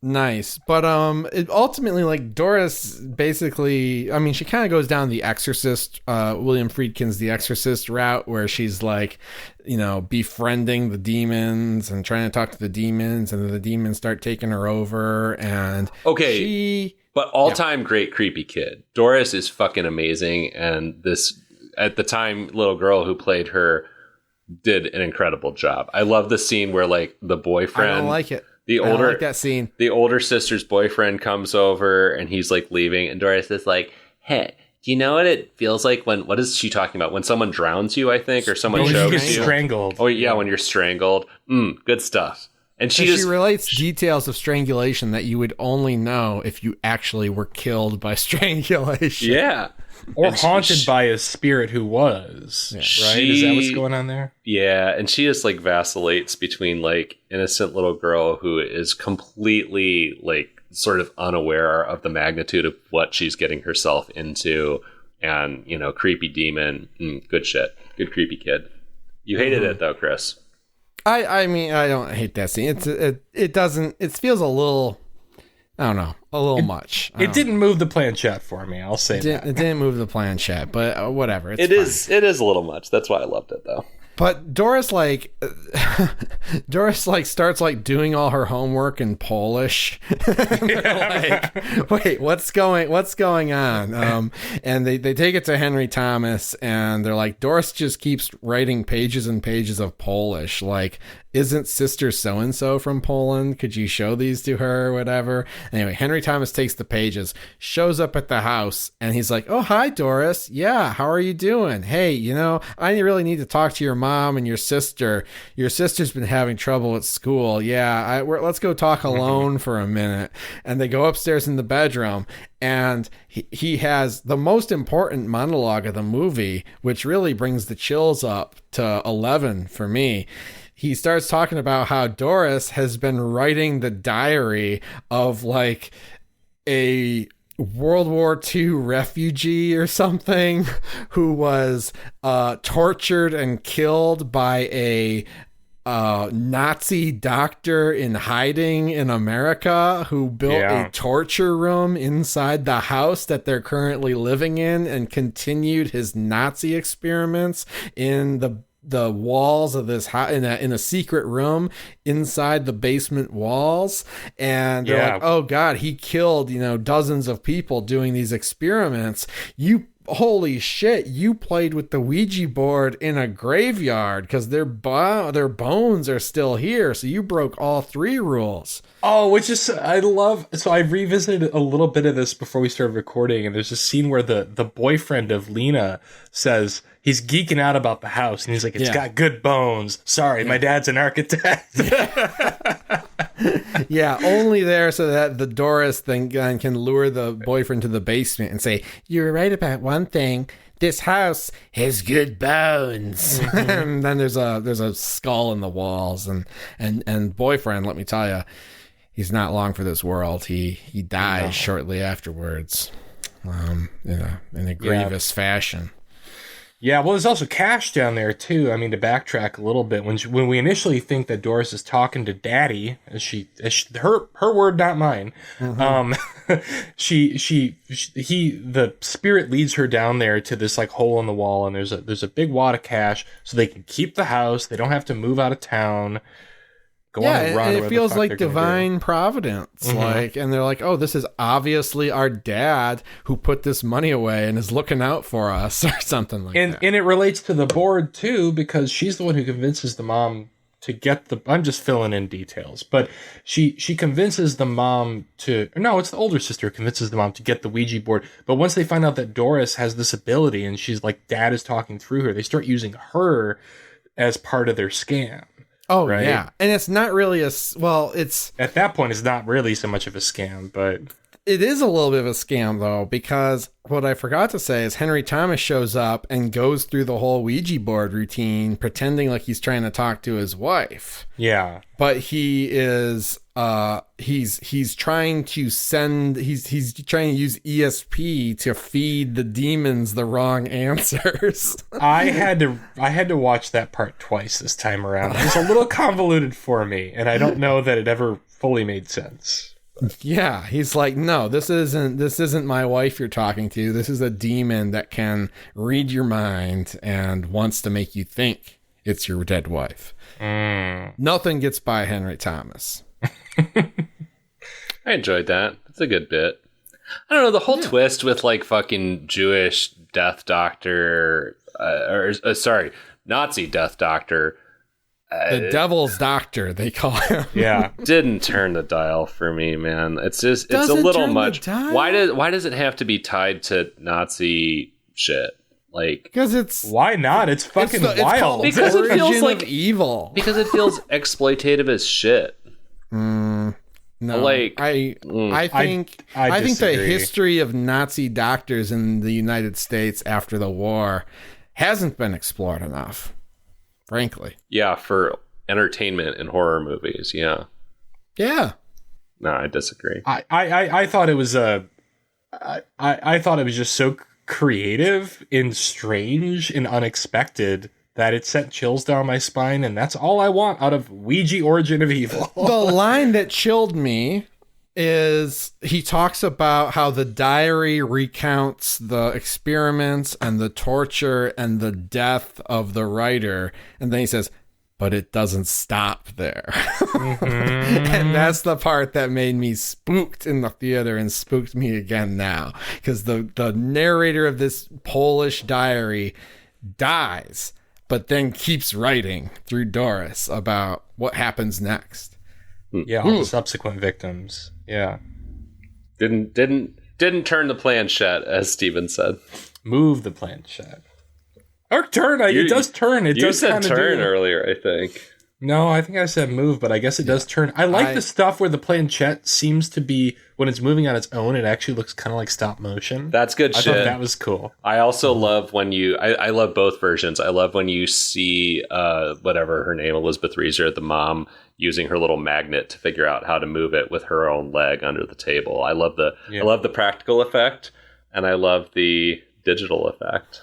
Nice. But it ultimately, like, Doris basically, I mean, she kind of goes down the Exorcist, William Friedkin's The Exorcist route, where she's like, you know, befriending the demons and trying to talk to the demons, and then the demons start taking her over. And but all-time great creepy kid. Doris is fucking amazing, and this, at the time, little girl who played her did an incredible job. I love the scene where, like, the boyfriend... I don't like it. I don't like that scene. The older sister's boyfriend comes over and he's like leaving, and Doris is like, "Hey, do you know what it feels like when?" What is she talking about? When someone drowns you, I think, or someone chokes you. Strangled. Oh yeah, when you're strangled. Good stuff. And she relates details of strangulation that you would only know if you actually were killed by strangulation. Yeah. Or haunted by a spirit who was, right? Is that what's going on there? Yeah, and she just like vacillates between like innocent little girl who is completely like sort of unaware of the magnitude of what she's getting herself into, and, you know, creepy demon. Good shit. Good creepy kid. You hated it though, Chris. I mean, I don't hate that scene. It feels a little, I don't know, a little much. It didn't move the planchette for me, I'll say that. It didn't move the planchette, but whatever. It is a little much. That's why I loved it, though. But Doris starts like doing all her homework in Polish. Like, wait, what's going on? And they take it to Henry Thomas, and they're like, Doris just keeps writing pages and pages of Polish. Like, isn't Sister so-and-so from Poland? Could you show these to her or whatever? Anyway, Henry Thomas takes the pages, shows up at the house, and he's like, "Oh, hi, Doris. Yeah, how are you doing? Hey, you know, I really need to talk to your mom and your sister. Your sister's been having trouble at school. Yeah, let's go talk alone for a minute." And they go upstairs in the bedroom, and he has the most important monologue of the movie, which really brings the chills up to 11 for me. He starts talking about how Doris has been writing the diary of like a World War II refugee or something who was tortured and killed by a Nazi doctor in hiding in America who built a torture room inside the house that they're currently living in, and continued his Nazi experiments in the walls of this house, in a secret room inside the basement walls. And they're like, "Oh God, he killed, you know, dozens of people doing these experiments." holy shit, you played with the Ouija board in a graveyard because their bones are still here. So you broke all 3 rules. Oh, which is, I love, so I revisited a little bit of this before we started recording, and there's a scene where the boyfriend of Lena says he's geeking out about the house, and he's like, it's got good bones. Sorry, my dad's an architect. Yeah, only there so that the Doris thing can lure the boyfriend to the basement and say, you were right about one thing. This house has good bones. Mm-hmm. And then there's a skull in the walls, and boyfriend, let me tell you, he's not long for this world. He dies shortly afterwards, in a grievous fashion. Yeah, well, there's also Cash down there too. I mean, to backtrack a little bit, when we initially think that Doris is talking to Daddy, her word, not mine. Mm-hmm. The spirit leads her down there to this like hole in the wall, and there's a big wad of cash, so they can keep the house. They don't have to move out of town. And it feels like divine providence. Mm-hmm. And they're like, oh, this is obviously our dad who put this money away and is looking out for us or something like that. And it relates to the board too, because she's the one who convinces the mom to get I'm just filling in details, but she convinces the mom it's the older sister who convinces the mom to get the Ouija board. But once they find out that Doris has this ability and she's like, dad is talking through her, they start using her as part of their scam. Oh, right? Yeah. And it's not really it's... At that point, it's not really so much of a scam, but... It is a little bit of a scam, though, because what I forgot to say is Henry Thomas shows up and goes through the whole Ouija board routine, pretending like he's trying to talk to his wife. Yeah. But he is... he's trying to use ESP to feed the demons the wrong answers. I had to watch that part twice this time around. It was a little convoluted for me, and I don't know that it ever fully made sense. Yeah, he's like, no, this isn't my wife you're talking to. This is a demon that can read your mind and wants to make you think it's your dead wife. Nothing gets by Henry Thomas. I enjoyed that. It's a good bit. I don't know, the whole twist with like fucking Jewish death doctor, Nazi death doctor. The devil's doctor, they call him. Yeah. Didn't turn the dial for me, man. It's a little much. Why does it have to be tied to Nazi shit? Like, because why not? It's fucking wild. Because it feels like evil. Because it feels exploitative as shit. No, like I think the history of Nazi doctors in the United States after the war hasn't been explored enough, frankly. Yeah, for entertainment and horror movies. Yeah. No, I disagree. I thought it was I thought it was just so creative and strange and unexpected that it sent chills down my spine, and that's all I want out of Ouija Origin of Evil. The line that chilled me is he talks about how the diary recounts the experiments and the torture and the death of the writer, and then he says, but it doesn't stop there. Mm-hmm. And that's the part that made me spooked in the theater and spooked me again now, because the narrator of this Polish diary dies, but then keeps writing through Doris about what happens next. Yeah, all the subsequent victims. Yeah. Didn't turn the planchette, as Steven said. Move the planchette. Or turn. It does turn. You said turn earlier, I think. No, I think I said move, but I guess it does turn. I like the stuff where the planchette seems to be, when it's moving on its own, it actually looks kind of like stop motion. That's good shit. I thought that was cool. I also love when I love both versions. I love when you see, whatever her name, Elizabeth Reeser, the mom, using her little magnet to figure out how to move it with her own leg under the table. I love the practical effect, and I love the digital effect.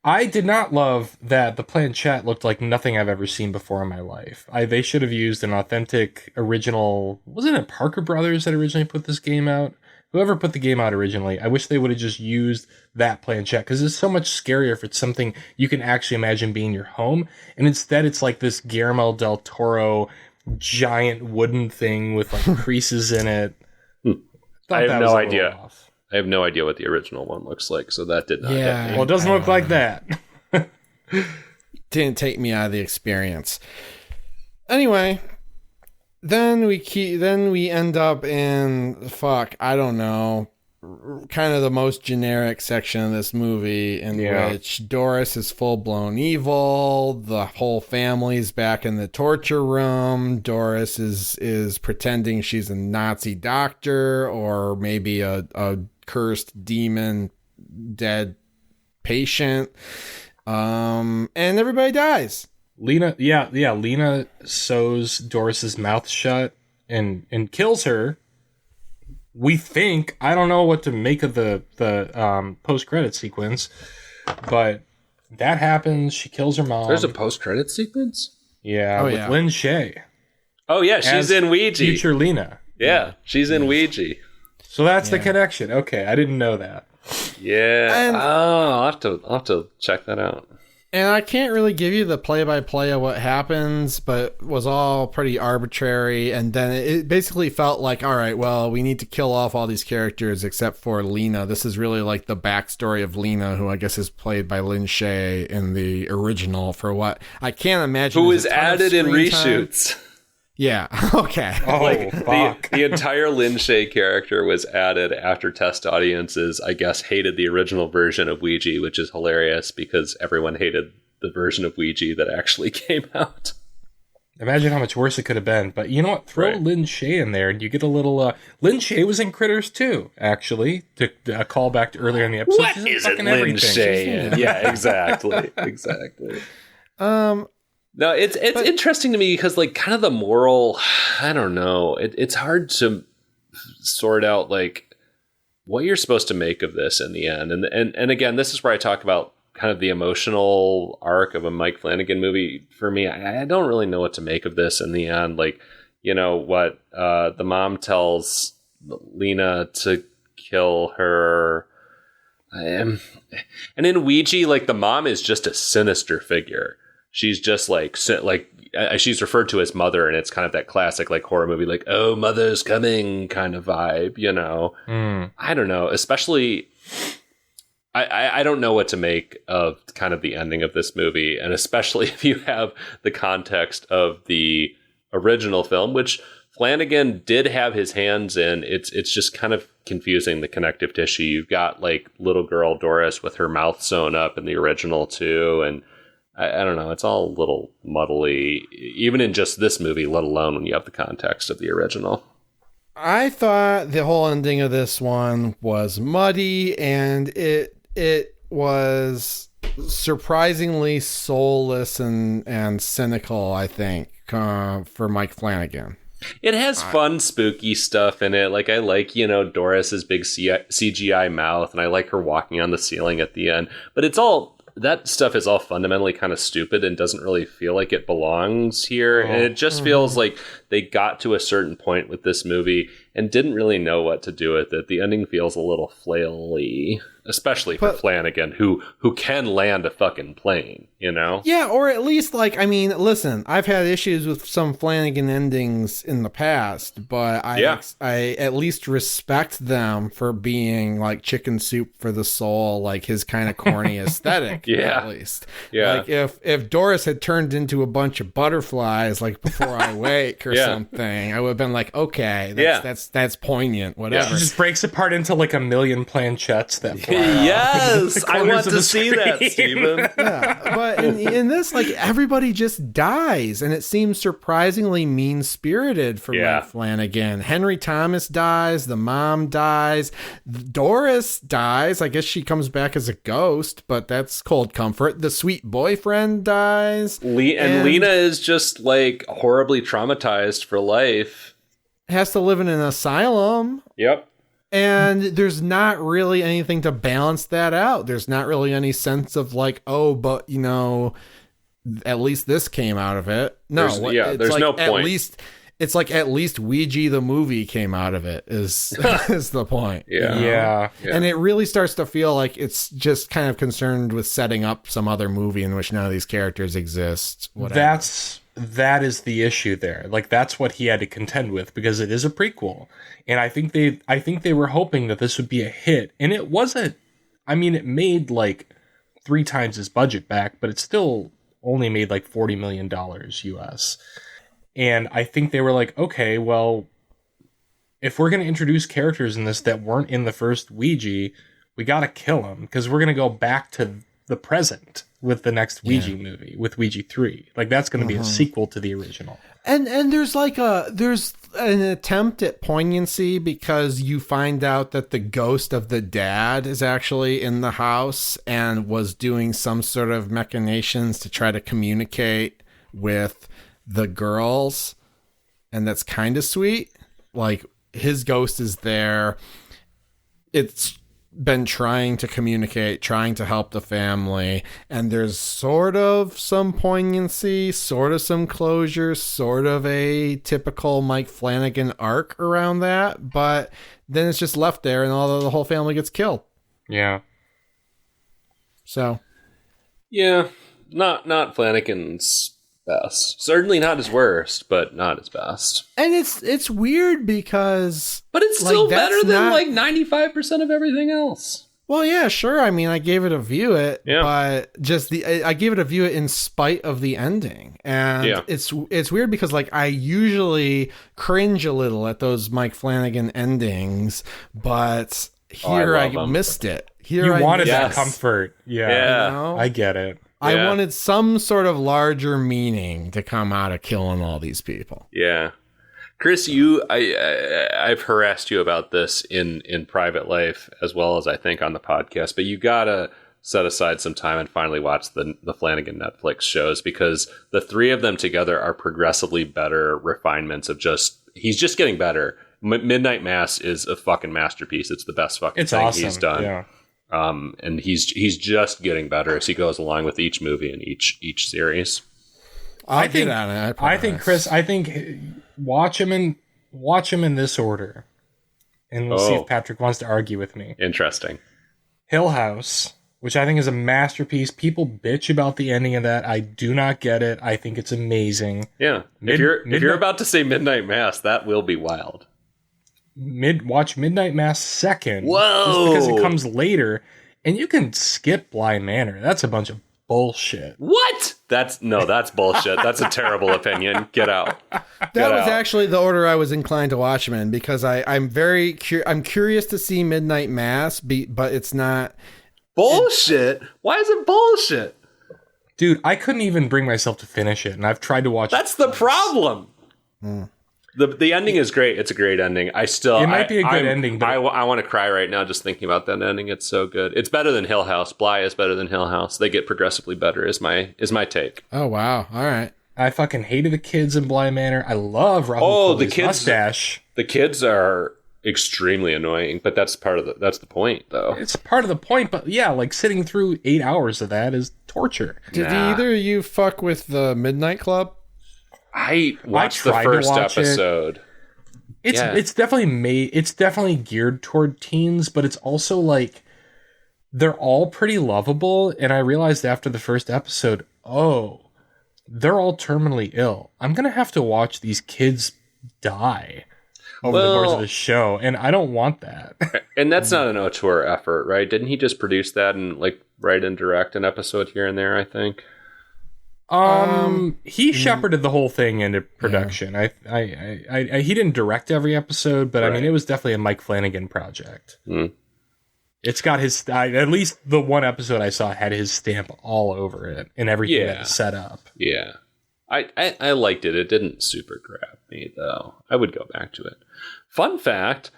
I did not love that the planchette looked like nothing I've ever seen before in my life. They should have used an authentic original. Wasn't it Parker Brothers that originally put this game out? Whoever put the game out originally, I wish they would have just used that planchette, because it's so much scarier if it's something you can actually imagine being your home. And instead, it's like this Guillermo del Toro giant wooden thing with like creases in it. I have no idea. I have no idea what the original one looks like, so that did not hit me. Well, it doesn't look like that. Didn't take me out of the experience. Anyway, then we end up in I don't know, kind of the most generic section of this movie in which Doris is full-blown evil. The whole family's back in the torture room. Doris is pretending she's a Nazi doctor or maybe a cursed demon dead patient. And everybody dies. Lena sews Doris's mouth shut and kills her. We think. I don't know what to make of the post-credit sequence, but that happens. She kills her mom. There's a post-credit sequence? Yeah, with Lynn Shay. Oh, yeah, she's in Ouija. Future Lena. Yeah, she's in Ouija. So that's the connection. Okay, I didn't know that. Yeah. I'll have to check that out. And I can't really give you the play-by-play of what happens, but it was all pretty arbitrary. And then it basically felt like, all right, well, we need to kill off all these characters except for Lena. This is really like the backstory of Lena, who I guess is played by Lynn Shay in the original for what I can't imagine. Who was added in reshoots. Yeah. Okay. Oh, fuck. The entire Lynn Shay character was added after test audiences, I guess, hated the original version of Ouija, which is hilarious because everyone hated the version of Ouija that actually came out. Imagine how much worse it could have been. But you know what? Throw Lynn Shay in there and you get a little... Lynn Shay was in Critters too, actually. To a call back to earlier in the episode. What isn't Lynn Shay in? Yeah, exactly. No, it's interesting to me because, like, kind of the moral, I don't know. It's hard to sort out, like, what you're supposed to make of this in the end. And again, this is where I talk about kind of the emotional arc of a Mike Flanagan movie. For me, I don't really know what to make of this in the end. Like, you know, what the mom tells Lena to kill her. And in Ouija, like, the mom is just a sinister figure. She's just like she's referred to as mother, and it's kind of that classic like horror movie, like, oh, mother's coming kind of vibe, you know. I don't know, especially I don't know what to make of kind of the ending of this movie, and especially if you have the context of the original film, which Flanagan did have his hands in. It's just kind of confusing, the connective tissue. You've got like little girl Doris with her mouth sewn up in the original too, and I don't know. It's all a little muddly, even in just this movie, let alone when you have the context of the original. I thought the whole ending of this one was muddy, and it was surprisingly soulless and cynical, I think, for Mike Flanagan. It has fun, spooky stuff in it. Like, I like, you know, Doris's big CGI mouth, and I like her walking on the ceiling at the end. But it's all... that stuff is all fundamentally kind of stupid and doesn't really feel like it belongs here. And it just feels like they got to a certain point with this movie and didn't really know what to do with it. The ending feels a little flaily, especially for Flanagan, who can land a fucking plane, you know? Yeah, or at least, like, I mean, listen, I've had issues with some Flanagan endings in the past, but I at least respect them for being, like, chicken soup for the soul, like his kind of corny aesthetic, at least. Yeah. Like, if Doris had turned into a bunch of butterflies, like, Before I Wake or something, I would have been like, okay, that's poignant, whatever. She just breaks apart into, like, a million planchettes that fly yes, I want to see that, Stephen. Yeah, but in this, like, everybody just dies, and it seems surprisingly mean-spirited for Mike Flanagan. Henry Thomas dies, the mom dies, Doris dies. I guess she comes back as a ghost, but that's cold comfort. The sweet boyfriend dies. And Lena is just, like, horribly traumatized for life. Has to live in an asylum. Yep. And there's not really anything to balance that out. There's not really any sense of like, oh, but you know, at least this came out of it. No, there's no point. it's like at least Ouija the movie came out of it is is the point. Yeah. Yeah. And it really starts to feel like it's just kind of concerned with setting up some other movie in which none of these characters exist. Whatever. That is the issue there. Like, that's what he had to contend with, because it is a prequel. And I think they were hoping that this would be a hit. And it wasn't. I mean, it made like 3 times his budget back, but it still only made like $40 million US. And I think they were like, okay, well, if we're going to introduce characters in this that weren't in the first Ouija, we got to kill them, because we're going to go back to the present with the next Ouija movie, with Ouija 3. Like, that's going to be a sequel to the original. And there's an attempt at poignancy, because you find out that the ghost of the dad is actually in the house and was doing some sort of machinations to try to communicate with the girls, and that's kind of sweet. Like, his ghost is there. It's been trying to communicate, trying to help the family, and there's sort of some poignancy, sort of some closure, sort of a typical Mike Flanagan arc around that, but then it's just left there and the whole family gets killed. Yeah. So. Yeah. Not Flanagan's best. Certainly not his worst, but not his best. And it's weird because... But it's still better than not... like 95% of everything else. Well, yeah, sure. I mean, I gave it a view it, yeah. But I gave it a view it in spite of the ending. And it's weird because like I usually cringe a little at those Mike Flanagan endings, but here I missed it. Here you I wanted that comfort. Yeah. You know? I get it. I wanted some sort of larger meaning to come out of killing all these people. Yeah. Chris, I've harassed you about this in private life as well as I think on the podcast, but you gotta set aside some time and finally watch the Flanagan Netflix shows, because the 3 of them together are progressively better refinements of he's just getting better. Midnight Mass is a fucking masterpiece. It's the best fucking thing awesome. He's done. Yeah. And he's just getting better as he goes along with each movie and each series. I think Chris, watch him in this order, and we'll see if Patrick wants to argue with me. Interesting. Hill House, which I think is a masterpiece. People bitch about the ending of that. I do not get it. I think it's amazing. Yeah. If you're about to say Midnight Mass, that will be wild. Watch Midnight Mass second. Whoa! Just because it comes later, and you can skip Bly Manor. That's a bunch of bullshit. What? That's bullshit. That's a terrible opinion. Get out. That was actually the order I was inclined to watch them in, because I'm curious to see Midnight Mass, but it's not bullshit. Why is it bullshit? Dude, I couldn't even bring myself to finish it, and I've tried to watch it. That's the problem. The ending is great. It's a great ending. It might be a good ending, but I want to cry right now just thinking about that ending. It's so good. It's better than Hill House. Bly is better than Hill House. They get progressively better is my take. Oh wow. All right. I fucking hated the kids in Bly Manor. I love Rahul Kohli's mustache. The kids are extremely annoying, but that's the point though. It's part of the point, but yeah, like sitting through 8 hours of that is torture. Did either of you fuck with the Midnight Club? I watched the first episode. It's definitely geared toward teens, but it's also like they're all pretty lovable. And I realized after the first episode, they're all terminally ill. I'm gonna have to watch these kids die over the course of the show, and I don't want that. And that's not an auteur effort, right? Didn't he just produce that and like write and direct an episode here and there? I think. He shepherded the whole thing into production. Yeah. He didn't direct every episode, but right. I mean, it was definitely a Mike Flanagan project. It's got his, at least the one episode I saw had his stamp all over it and everything that was set up. Yeah. I liked it. It didn't super grab me though. I would go back to it. Fun fact,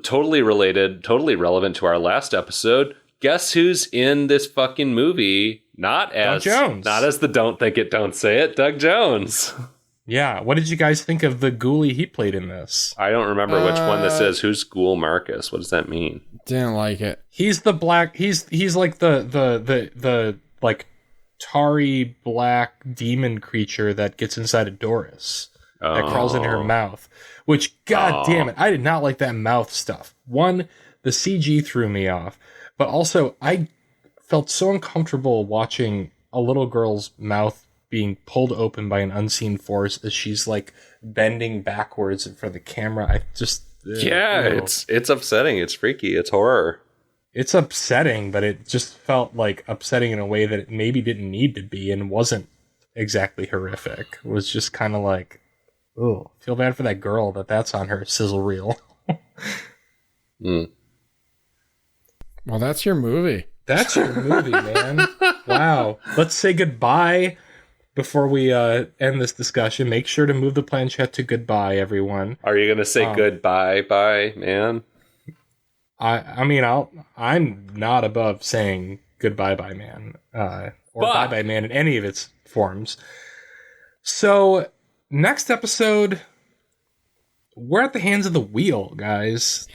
totally related, totally relevant to our last episode. Guess who's in this fucking movie? Not as Doug Jones. Not as the Don't Think It, Don't Say It, Doug Jones. Yeah. What did you guys think of the ghoulie he played in this? I don't remember which one this is. Who's Ghoul Marcus? What does that mean? Didn't like it. He's the black. He's like the like tarry black demon creature that gets inside of Doris. that crawls into her mouth, which, god damn it, I did not like that mouth stuff. One, the CG threw me off, but also I felt so uncomfortable watching a little girl's mouth being pulled open by an unseen force as she's like bending backwards for the camera. I just it's upsetting. It's freaky. It's horror. It's upsetting, but it just felt like upsetting in a way that it maybe didn't need to be and wasn't exactly horrific. It was just kind of like, oh, feel bad for that girl that's on her sizzle reel. Well, that's your movie. That's your movie, man. Wow. Let's say goodbye before we end this discussion. Make sure to move the planchette to goodbye, everyone. Are you going to say goodbye, bye, man? I mean, I'm not above saying goodbye, bye, man, or bye, bye, man in any of its forms. So, next episode, we're at the hands of the wheel, guys.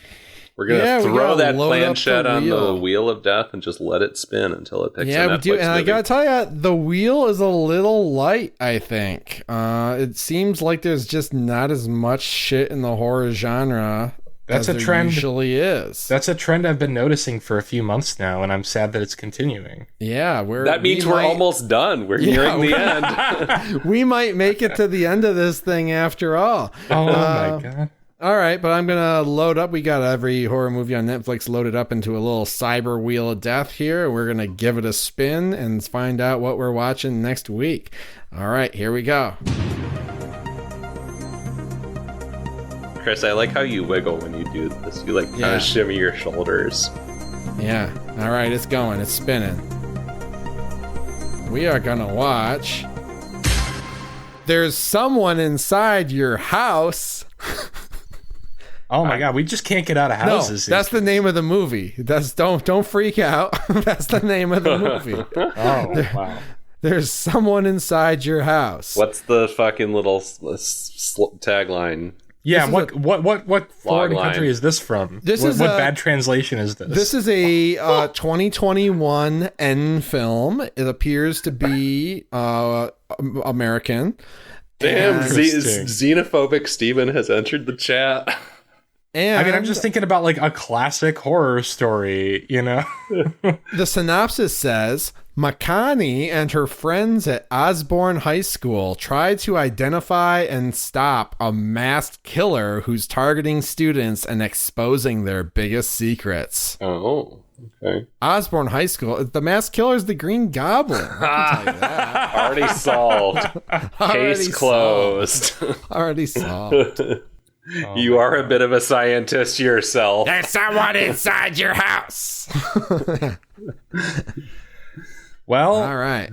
We're going to throw that planchette on the wheel of death and just let it spin until it picks a Netflix we do. And movie. I got to tell you, the wheel is a little light, I think. It seems like there's just not as much shit in the horror genre. That's a trend. Usually is. That's a trend I've been noticing for a few months now, and I'm sad that it's continuing. Yeah, that means we're almost done. We're nearing the end. We might make it to the end of this thing after all. Oh my god. All right, but I'm going to load up. We got every horror movie on Netflix loaded up into a little cyber wheel of death here. We're going to give it a spin and find out what we're watching next week. All right, here we go. Chris, I like how you wiggle when you do this. You kind of shimmy your shoulders. Yeah. All right, it's going. It's spinning. We are going to watch There's Someone Inside Your House. Oh my god, we just can't get out of houses. No, that's the name of the movie. Don't freak out. That's the name of the movie. Oh, wow. There's someone inside your house. What's the fucking little tagline? Yeah, what foreign country is this from? What bad translation is this? This is a 2021 N film. It appears to be American. Damn, xenophobic Steven has entered the chat. And I mean, I'm just thinking about like a classic horror story, you know? The synopsis says, Makani and her friends at Osborne High School try to identify and stop a masked killer who's targeting students and exposing their biggest secrets. Oh, okay. Osborne High School. The masked killer is the Green Goblin. I can tell you that. Already solved. Case closed. Already solved. Oh, you are a bit of a scientist yourself. There's someone inside your house. Well, all right.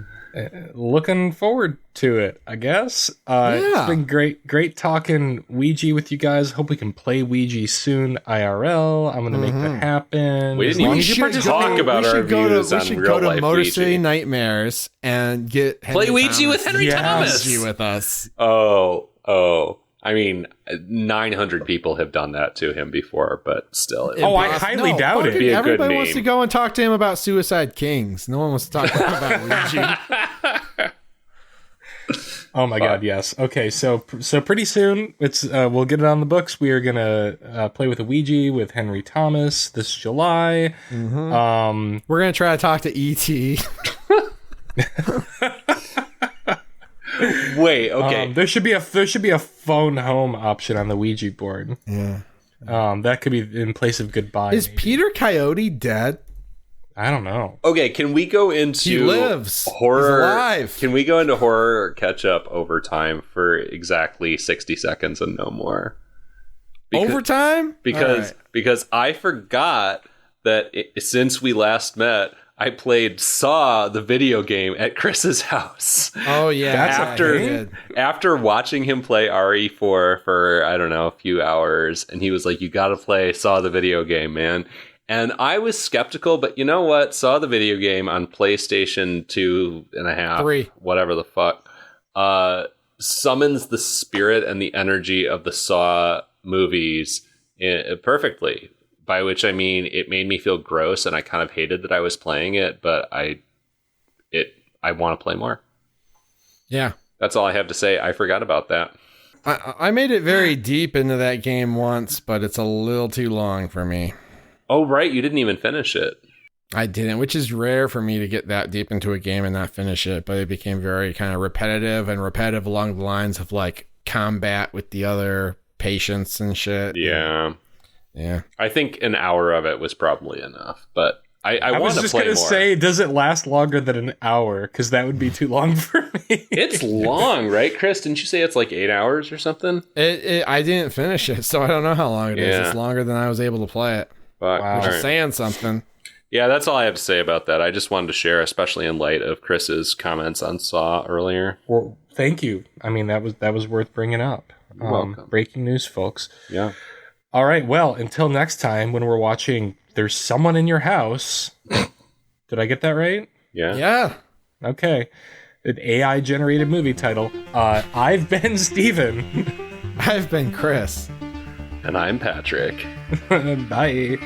Looking forward to it, I guess. It's been great talking Ouija with you guys. Hope we can play Ouija soon IRL. I'm going to make that happen. We didn't even talk about our views on real life Ouija. We should go to Motor City Nightmares and get Henry play Ouija with Henry Thomas. Ouija with us. Oh. I mean, 900 people have done that to him before, but still. I highly doubt it. Everybody wants to go and talk to him about Suicide Kings. No one wants to talk to him about Ouija. Oh my god, yes. Okay, so pretty soon it's we'll get it on the books. We are gonna play with a Ouija with Henry Thomas this July. Mm-hmm. We're gonna try to talk to E.T. Wait, okay. There should be a phone home option on the Ouija board. Yeah. That could be in place of goodbye. Is maybe. Peter Coyote dead? I don't know. Okay, can we go into he lives. Horror? He's alive. Can we go into horror catch up over time for exactly 60 seconds and no more? Overtime? Because I forgot that since we last met, I played Saw, the video game, at Chris's house. Oh, yeah. After watching him play RE4 for, I don't know, a few hours, and he was like, you gotta play Saw, the video game, man. And I was skeptical, but you know what? Saw, the video game on PlayStation 2.5, 3, whatever the fuck, summons the spirit and the energy of the Saw movies perfectly. By which I mean it made me feel gross, and I kind of hated that I was playing it, but I want to play more. Yeah, that's all I have to say. I forgot about that. I made it very deep into that game once, but it's a little too long for me. Oh, right. You didn't even finish it. I didn't, which is rare for me to get that deep into a game and not finish it, but it became very kind of repetitive along the lines of like combat with the other patients and shit. Yeah. Yeah. I think an hour of it was probably enough, but I want to play more. I was just going to say, does it last longer than an hour? Because that would be too long for me. It's long, right, Chris? Didn't you say it's like 8 hours or something? I didn't finish it, so I don't know how long it is. It's longer than I was able to play it. Wow. Which is saying something. Yeah, that's all I have to say about that. I just wanted to share, especially in light of Chris's comments on Saw earlier. Well, thank you. I mean, that was worth bringing up. You're welcome. Breaking news, folks. Yeah. All right. Well, until next time when we're watching There's Someone in Your House. Did I get that right? Yeah. Yeah. Okay. An AI-generated movie title. I've been Steven. I've been Chris. And I'm Patrick. Bye.